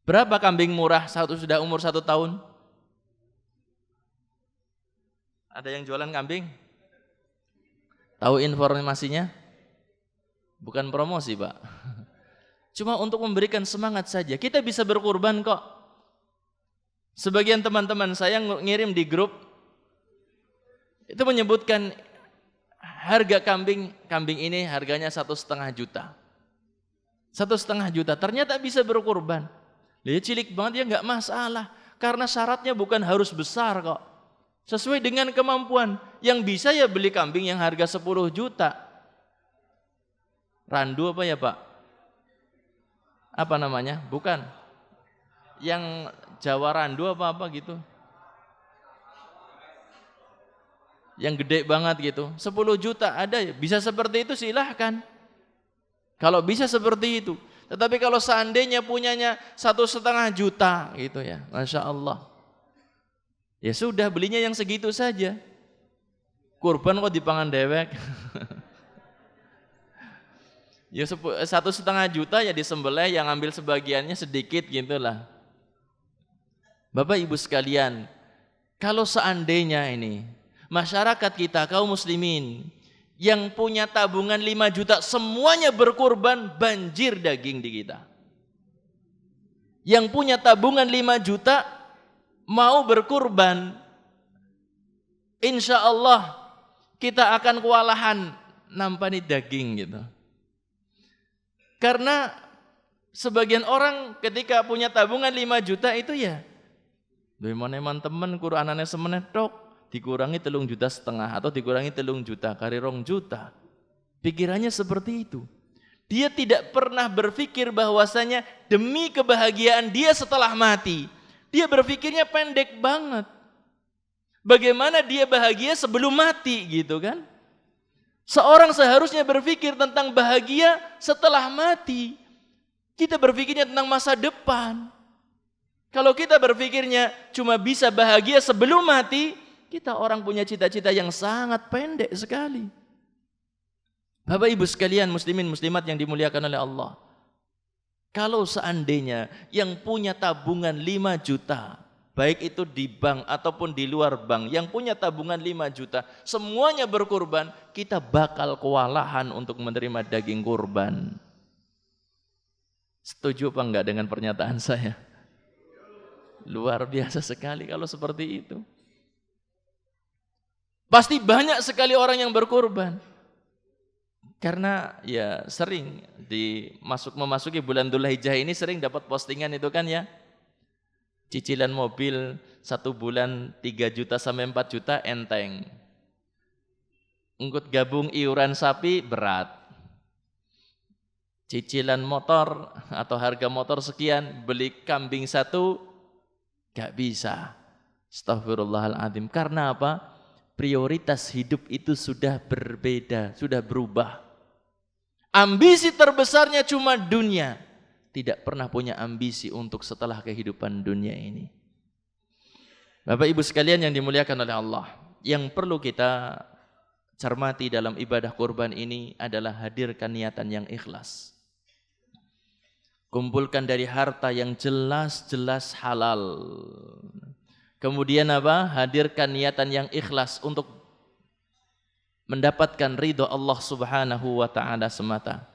S1: Berapa kambing murah sudah umur 1 tahun? Ada yang jualan kambing? Tahu informasinya? Bukan promosi, Pak. Cuma untuk memberikan semangat saja. Kita bisa berkurban kok. Sebagian teman-teman saya ngirim di grup, itu menyebutkan harga kambing ini harganya 1,5 juta. 1,5 juta, ternyata bisa berkurban. Dia cilik banget, ya nggak masalah, karena syaratnya bukan harus besar kok. Sesuai dengan kemampuan. Yang bisa ya beli kambing yang harga 10 juta. Randu apa ya, Pak? Apa namanya? Bukan. Yang Jawa randu apa gitu. Yang gede banget gitu. 10 juta ada ya. Bisa seperti itu silahkan. Kalau bisa seperti itu. Tetapi kalau seandainya punyanya 1,5 juta gitu ya, Masya Allah, ya sudah, belinya yang segitu saja. Kurban kok dipangan dewek. Ya 1,5 juta ya disembelih, yang ambil sebagiannya sedikit gitulah. Bapak Ibu sekalian, kalau seandainya ini masyarakat kita kaum muslimin yang punya tabungan 5 juta semuanya berkurban, banjir daging di kita. Yang punya tabungan 5 juta mau berkurban, insya Allah kita akan kewalahan nampani daging gitu. Karena sebagian orang ketika punya tabungan 5 juta itu ya, dari mana temen Quranannya semenetok, dikurangi 3,5 juta atau dikurangi 3 juta kali 2 juta. Pikirannya seperti itu. Dia tidak pernah berpikir bahwasanya demi kebahagiaan dia setelah mati. Dia berpikirnya pendek banget. Bagaimana dia bahagia sebelum mati gitu kan? Seorang seharusnya berpikir tentang bahagia setelah mati. Kita berpikirnya tentang masa depan. Kalau kita berpikirnya cuma bisa bahagia sebelum mati, kita orang punya cita-cita yang sangat pendek sekali. Bapak Ibu sekalian, muslimin muslimat yang dimuliakan oleh Allah. Kalau seandainya yang punya tabungan 5 juta, baik itu di bank ataupun di luar bank, yang punya tabungan 5 juta, semuanya berkurban, kita bakal kewalahan untuk menerima daging kurban. Setuju apa enggak dengan pernyataan saya? Luar biasa sekali kalau seperti itu. Pasti banyak sekali orang yang berkurban. Karena ya sering memasuki bulan Dzulhijjah ini sering dapat postingan itu kan ya. Cicilan mobil 1 bulan 3 juta sampai 4 juta enteng. Ngikut gabung iuran sapi berat. Cicilan motor atau harga motor sekian, beli kambing 1 gak bisa. Astaghfirullahaladzim. Karena apa? Prioritas hidup itu sudah berbeda, sudah berubah. Ambisi terbesarnya cuma dunia. Tidak pernah punya ambisi untuk setelah kehidupan dunia ini. Bapak Ibu sekalian yang dimuliakan oleh Allah, yang perlu kita cermati dalam ibadah kurban ini adalah hadirkan niatan yang ikhlas. Kumpulkan dari harta yang jelas-jelas halal. Kemudian apa? Hadirkan niatan yang ikhlas untuk mendapatkan ridho Allah Subhanahu wa taala semata.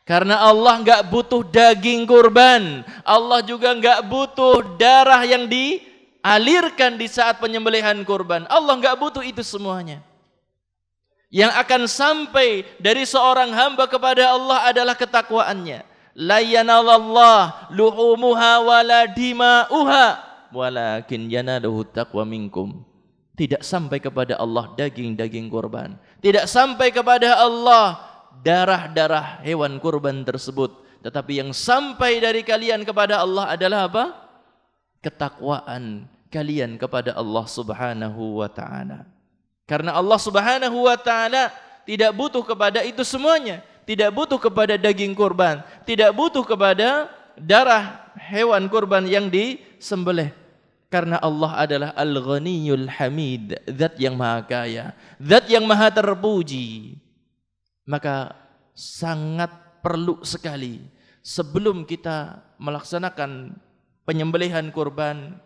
S1: Karena Allah enggak butuh daging kurban, Allah juga enggak butuh darah yang dialirkan di saat penyembelihan kurban. Allah enggak butuh itu semuanya. Yang akan sampai dari seorang hamba kepada Allah adalah ketakwaannya. La yanalallahu luhumuha wala dima'uha walakin yanaluhu taqwa minkum. Tidak sampai kepada Allah daging-daging kurban. Tidak sampai kepada Allah darah-darah hewan kurban tersebut. Tetapi yang sampai dari kalian kepada Allah adalah apa? Ketakwaan kalian kepada Allah Subhanahu wa ta'ala. Karena Allah Subhanahu wa ta'ala tidak butuh kepada itu semuanya. Tidak butuh kepada daging kurban. Tidak butuh kepada darah hewan kurban yang disembelih. Karena Allah adalah Al-Ghaniyul Hamid, zat yang maha kaya, zat yang maha terpuji. Maka sangat perlu sekali sebelum kita melaksanakan penyembelihan kurban,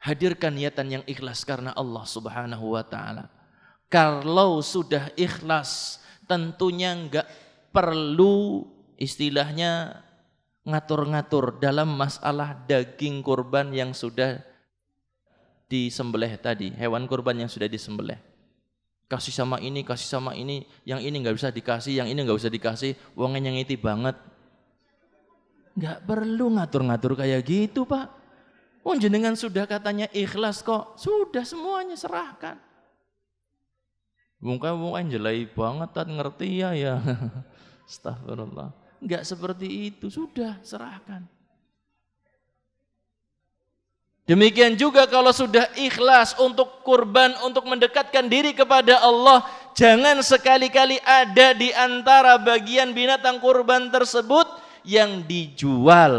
S1: hadirkan niatan yang ikhlas karena Allah Subhanahu wa ta'ala. Kalau sudah ikhlas, tentunya enggak perlu istilahnya ngatur-ngatur dalam masalah daging kurban yang sudah disembelih tadi, hewan kurban yang sudah disembelih. Kasih sama ini, yang ini nggak bisa dikasih, yang ini nggak bisa dikasih, wongnya yang itu banget. Nggak perlu ngatur-ngatur kayak gitu, Pak. Oh, jenengan sudah katanya ikhlas kok, sudah semuanya serahkan. Mungkin jelai banget, ngerti ya. Astagfirullah. Enggak seperti itu, sudah serahkan. Demikian juga kalau sudah ikhlas untuk kurban, untuk mendekatkan diri kepada Allah, jangan sekali-kali ada di antara bagian binatang kurban tersebut yang dijual.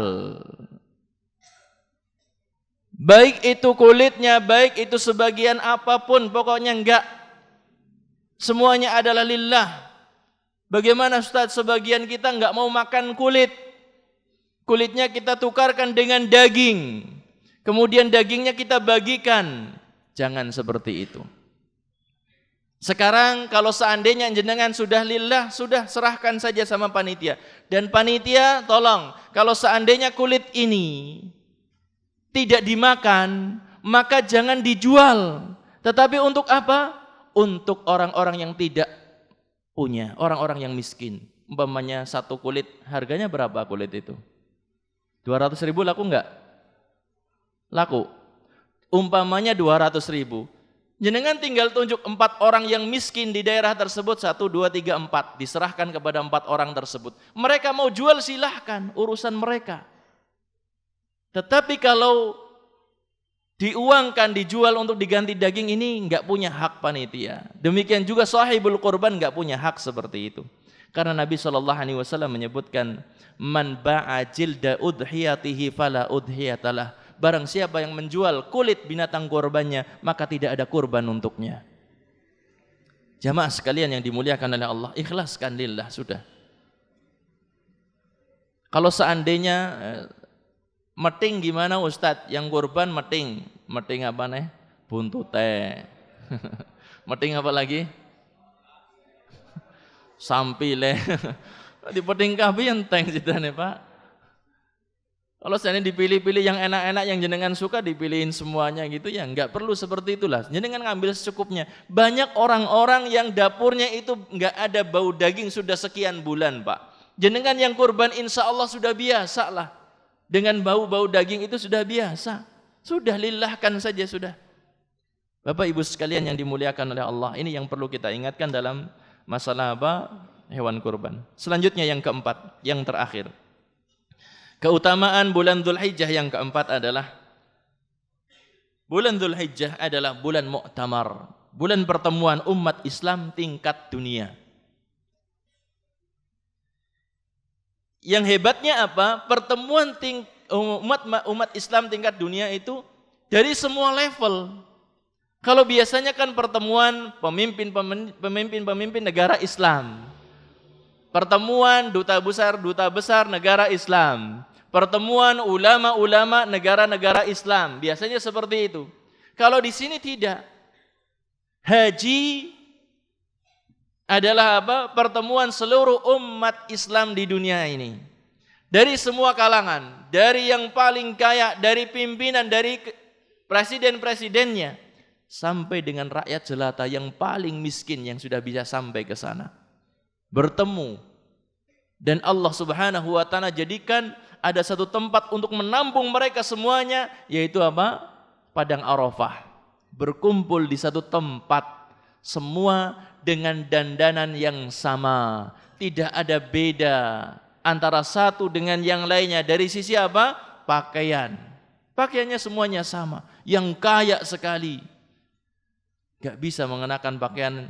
S1: Baik itu kulitnya, baik itu sebagian apapun, pokoknya enggak. Semuanya adalah lillah. Bagaimana Ustaz, sebagian kita enggak mau makan kulit. Kulitnya kita tukarkan dengan daging. Kemudian dagingnya kita bagikan. Jangan seperti itu. Sekarang kalau seandainya jenengan sudah lillah, sudah serahkan saja sama panitia. Dan panitia tolong, kalau seandainya kulit ini tidak dimakan, maka jangan dijual. Tetapi untuk apa? Untuk orang-orang yang tidak punya, orang-orang yang miskin. Umpamanya satu kulit, harganya berapa kulit itu? 200.000 laku enggak? Laku. Umpamanya 200.000. Jenengan tinggal tunjuk 4 orang yang miskin di daerah tersebut, 1, 2, 3, 4, diserahkan kepada 4 orang tersebut. Mereka mau jual silahkan, urusan mereka. Tetapi kalau diuangkan, dijual untuk diganti daging, ini enggak punya hak panitia. Demikian juga sahibul kurban enggak punya hak seperti itu. Karena Nabi SAW menyebutkan, man ba'a jilda udhiyatihi fala udhiyatalah. Barang siapa yang menjual kulit binatang kurbannya, maka tidak ada kurban untuknya. Jamaah sekalian yang dimuliakan oleh Allah, ikhlaskan lillah sudah. Kalau seandainya meting gimana Ustadz? Yang kurban meting. Meting apa nih? Buntute. Meting apa lagi? Sampile. Di peting kabeh enteng sidane, Pak. Kalau saya dipilih-pilih yang enak-enak yang jenengan suka dipilihin semuanya gitu ya, enggak perlu seperti itulah. Jenengan ngambil secukupnya. Banyak orang-orang yang dapurnya itu enggak ada bau daging sudah sekian bulan, Pak. Jenengan yang kurban insya Allah sudah biasa lah. Dengan bau-bau daging itu sudah biasa. Sudah lillahkan saja sudah. Bapak Ibu sekalian yang dimuliakan oleh Allah, ini yang perlu kita ingatkan dalam masalah apa? Hewan kurban. Selanjutnya yang keempat, yang terakhir. Keutamaan bulan Dzulhijjah yang keempat adalah bulan Dzulhijjah adalah bulan muktamar, bulan pertemuan umat Islam tingkat dunia. Yang hebatnya apa? Pertemuan umat Islam tingkat dunia itu dari semua level. Kalau biasanya kan pertemuan pemimpin negara Islam, pertemuan duta besar negara Islam, pertemuan ulama-ulama negara-negara Islam, biasanya seperti itu. Kalau di sini tidak. Haji adalah apa? Pertemuan seluruh umat Islam di dunia ini. Dari semua kalangan, dari yang paling kaya, dari pimpinan, dari presiden-presidennya, sampai dengan rakyat jelata yang paling miskin yang sudah bisa sampai ke sana. Bertemu. Dan Allah Subhanahu wa taala jadikan ada satu tempat untuk menampung mereka semuanya, yaitu apa? Padang Arafah. Berkumpul di satu tempat, semua dengan dandanan yang sama. Tidak ada beda antara satu dengan yang lainnya. Dari sisi apa? Pakaian. Pakaiannya semuanya sama. Yang kaya sekali gak bisa mengenakan pakaian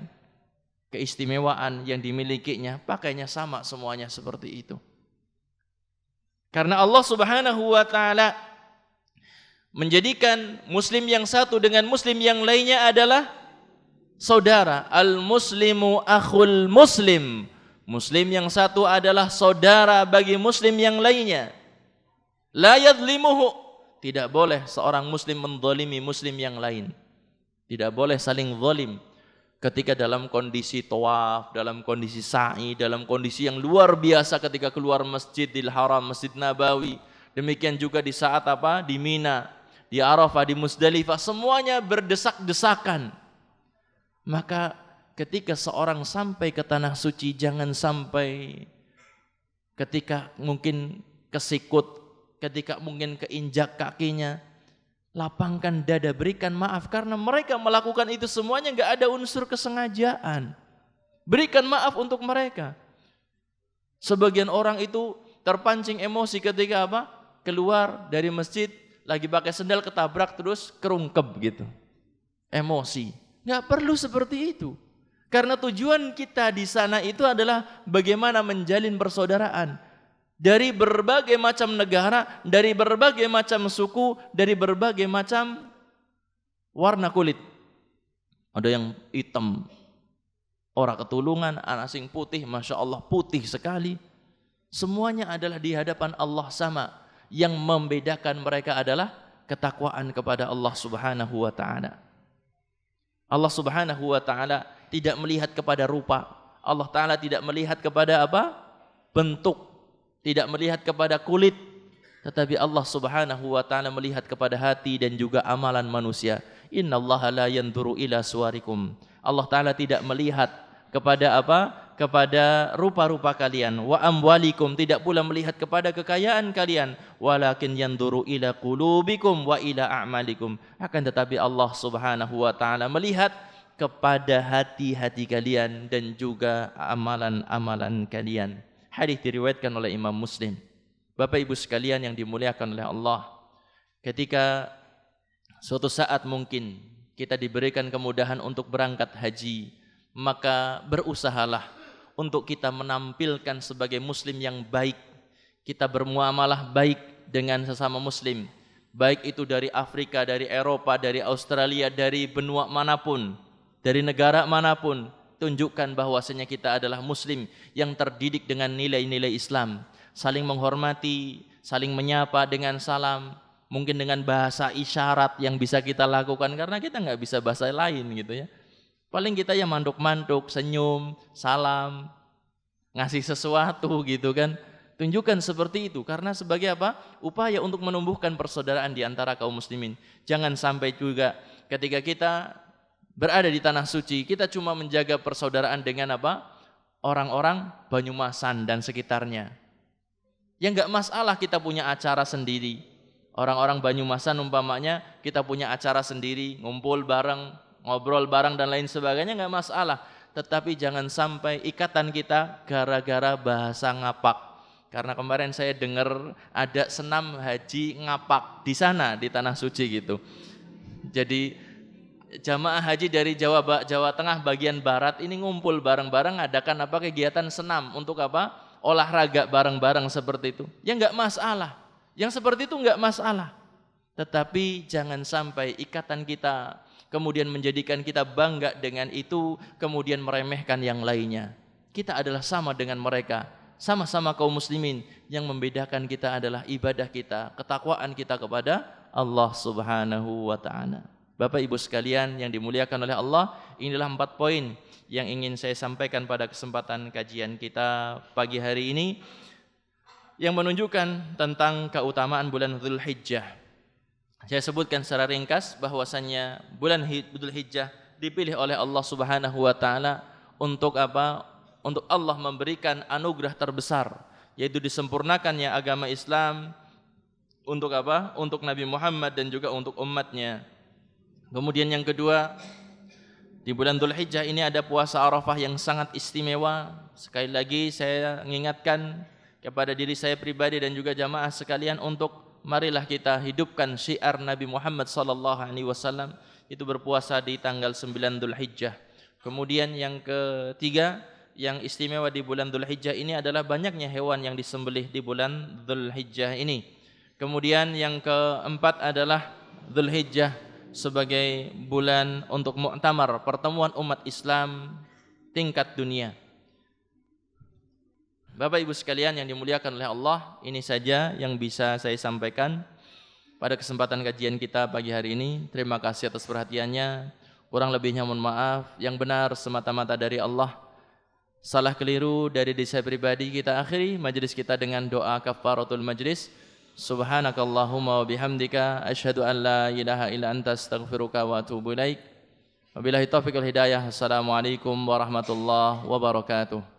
S1: keistimewaan yang dimilikinya, pakainya sama semuanya seperti itu. Karena Allah Subhanahu wa taala menjadikan muslim yang satu dengan muslim yang lainnya adalah saudara. Al-muslimu akhul muslim. Muslim yang satu adalah saudara bagi muslim yang lainnya. La yadlimuhu. Tidak boleh seorang muslim menzalimi muslim yang lain. Tidak boleh saling zalim ketika dalam kondisi tawaf, dalam kondisi sa'i, dalam kondisi yang luar biasa ketika keluar Masjidil Haram, Masjid Nabawi. Demikian juga di saat apa? Di Mina, di Arafah, di Muzdalifah, semuanya berdesak-desakan. Maka ketika seorang sampai ke tanah suci, jangan sampai ketika mungkin kesikut, ketika mungkin keinjak kakinya, lapangkan dada, berikan maaf, karena mereka melakukan itu semuanya enggak ada unsur kesengajaan. Berikan maaf untuk mereka. Sebagian orang itu terpancing emosi ketika apa? Keluar dari masjid lagi pakai sendal ketabrak terus kerungkep gitu. Emosi. Enggak perlu seperti itu. Karena tujuan kita di sana itu adalah bagaimana menjalin persaudaraan. Dari berbagai macam negara, dari berbagai macam suku, dari berbagai macam warna kulit. Ada yang hitam, orang ketulungan, anak sing putih, Masya Allah putih sekali. Semuanya adalah di hadapan Allah sama. Yang membedakan mereka adalah ketakwaan kepada Allah Subhanahu wa ta'ala. Allah Subhanahu wa ta'ala tidak melihat kepada rupa. Allah Ta'ala tidak melihat kepada apa? Bentuk. Tidak melihat kepada kulit, tetapi Allah Subhanahu wa taala melihat kepada hati dan juga amalan manusia. Innallaha la yanzuru ila suwarikum. Allah Ta'ala tidak melihat kepada apa? kepada rupa-rupa kalian, wa amwalikum, tidak pula melihat kepada kekayaan kalian, walakin yanduru ila qulubikum wa ila a'malikum, akan tetapi Allah Subhanahu wa taala melihat kepada hati-hati kalian dan juga amalan-amalan kalian. Hadis diriwayatkan oleh Imam Muslim. Bapak Ibu sekalian yang dimuliakan oleh Allah, ketika suatu saat mungkin kita diberikan kemudahan untuk berangkat haji, maka berusahalah untuk kita menampilkan sebagai muslim yang baik. Kita bermuamalah baik dengan sesama muslim, baik itu dari Afrika, dari Eropa, dari Australia, dari benua manapun, dari negara manapun. Tunjukkan bahwasanya kita adalah muslim yang terdidik dengan nilai-nilai Islam, saling menghormati, saling menyapa dengan salam, mungkin dengan bahasa isyarat yang bisa kita lakukan karena kita nggak bisa bahasa lain gitu ya. Paling kita ya manduk-manduk, senyum, salam, ngasih sesuatu gitu kan. Tunjukkan seperti itu karena sebagai apa? Upaya untuk menumbuhkan persaudaraan di antara kaum muslimin. Jangan sampai juga ketika kita berada di tanah suci, kita cuma menjaga persaudaraan dengan apa? Orang-orang Banyumasan dan sekitarnya. Ya enggak masalah kita punya acara sendiri. Orang-orang Banyumasan umpamanya kita punya acara sendiri, ngumpul bareng, ngobrol bareng dan lain sebagainya, enggak masalah. Tetapi jangan sampai ikatan kita gara-gara bahasa ngapak. Karena kemarin saya dengar ada senam haji ngapak di sana di tanah suci gitu. Jadi jamaah haji dari Jawa Tengah bagian barat ini ngumpul bareng-bareng adakan apa kegiatan senam untuk apa? Olahraga bareng-bareng seperti itu. Ya enggak masalah. Yang seperti itu enggak masalah. Tetapi jangan sampai ikatan kita kemudian menjadikan kita bangga dengan itu, kemudian meremehkan yang lainnya. Kita adalah sama dengan mereka, sama-sama kaum muslimin. Yang membedakan kita adalah ibadah kita, ketakwaan kita kepada Allah Subhanahu wa ta'ala. Bapak Ibu sekalian yang dimuliakan oleh Allah, inilah 4 poin yang ingin saya sampaikan pada kesempatan kajian kita pagi hari ini, yang menunjukkan tentang keutamaan bulan Dzulhijjah. Saya sebutkan secara ringkas bahwasannya bulan Dzulhijjah dipilih oleh Allah Subhanahu wa taala untuk apa? Untuk Allah memberikan anugerah terbesar, yaitu disempurnakannya agama Islam untuk apa? Untuk Nabi Muhammad dan juga untuk umatnya. Kemudian yang kedua, di bulan Dzulhijjah ini ada puasa Arafah yang sangat istimewa. Sekali lagi saya mengingatkan kepada diri saya pribadi dan juga jamaah sekalian untuk marilah kita hidupkan syiar Nabi Muhammad sallallahu alaihi wasallam, itu berpuasa di tanggal 9 Dzulhijjah. Kemudian yang ketiga, yang istimewa di bulan Dzulhijjah ini adalah banyaknya hewan yang disembelih di bulan Dzulhijjah ini. Kemudian yang keempat adalah Dzulhijjah sebagai bulan untuk muktamar, pertemuan umat Islam tingkat dunia. Bapak Ibu sekalian yang dimuliakan oleh Allah, ini saja yang bisa saya sampaikan pada kesempatan kajian kita pagi hari ini. Terima kasih atas perhatiannya. Kurang lebihnya mohon maaf. Yang benar semata-mata dari Allah. Salah keliru dari diri saya pribadi. Kita akhiri majelis kita dengan doa kafaratul majlis. Subhanakallahumma wa bihamdika asyhadu an la ilaha illa anta astaghfiruka wa atubu ilaik. Wabillahi taufiq wal hidayah. Assalamualaikum warahmatullahi wabarakatuh.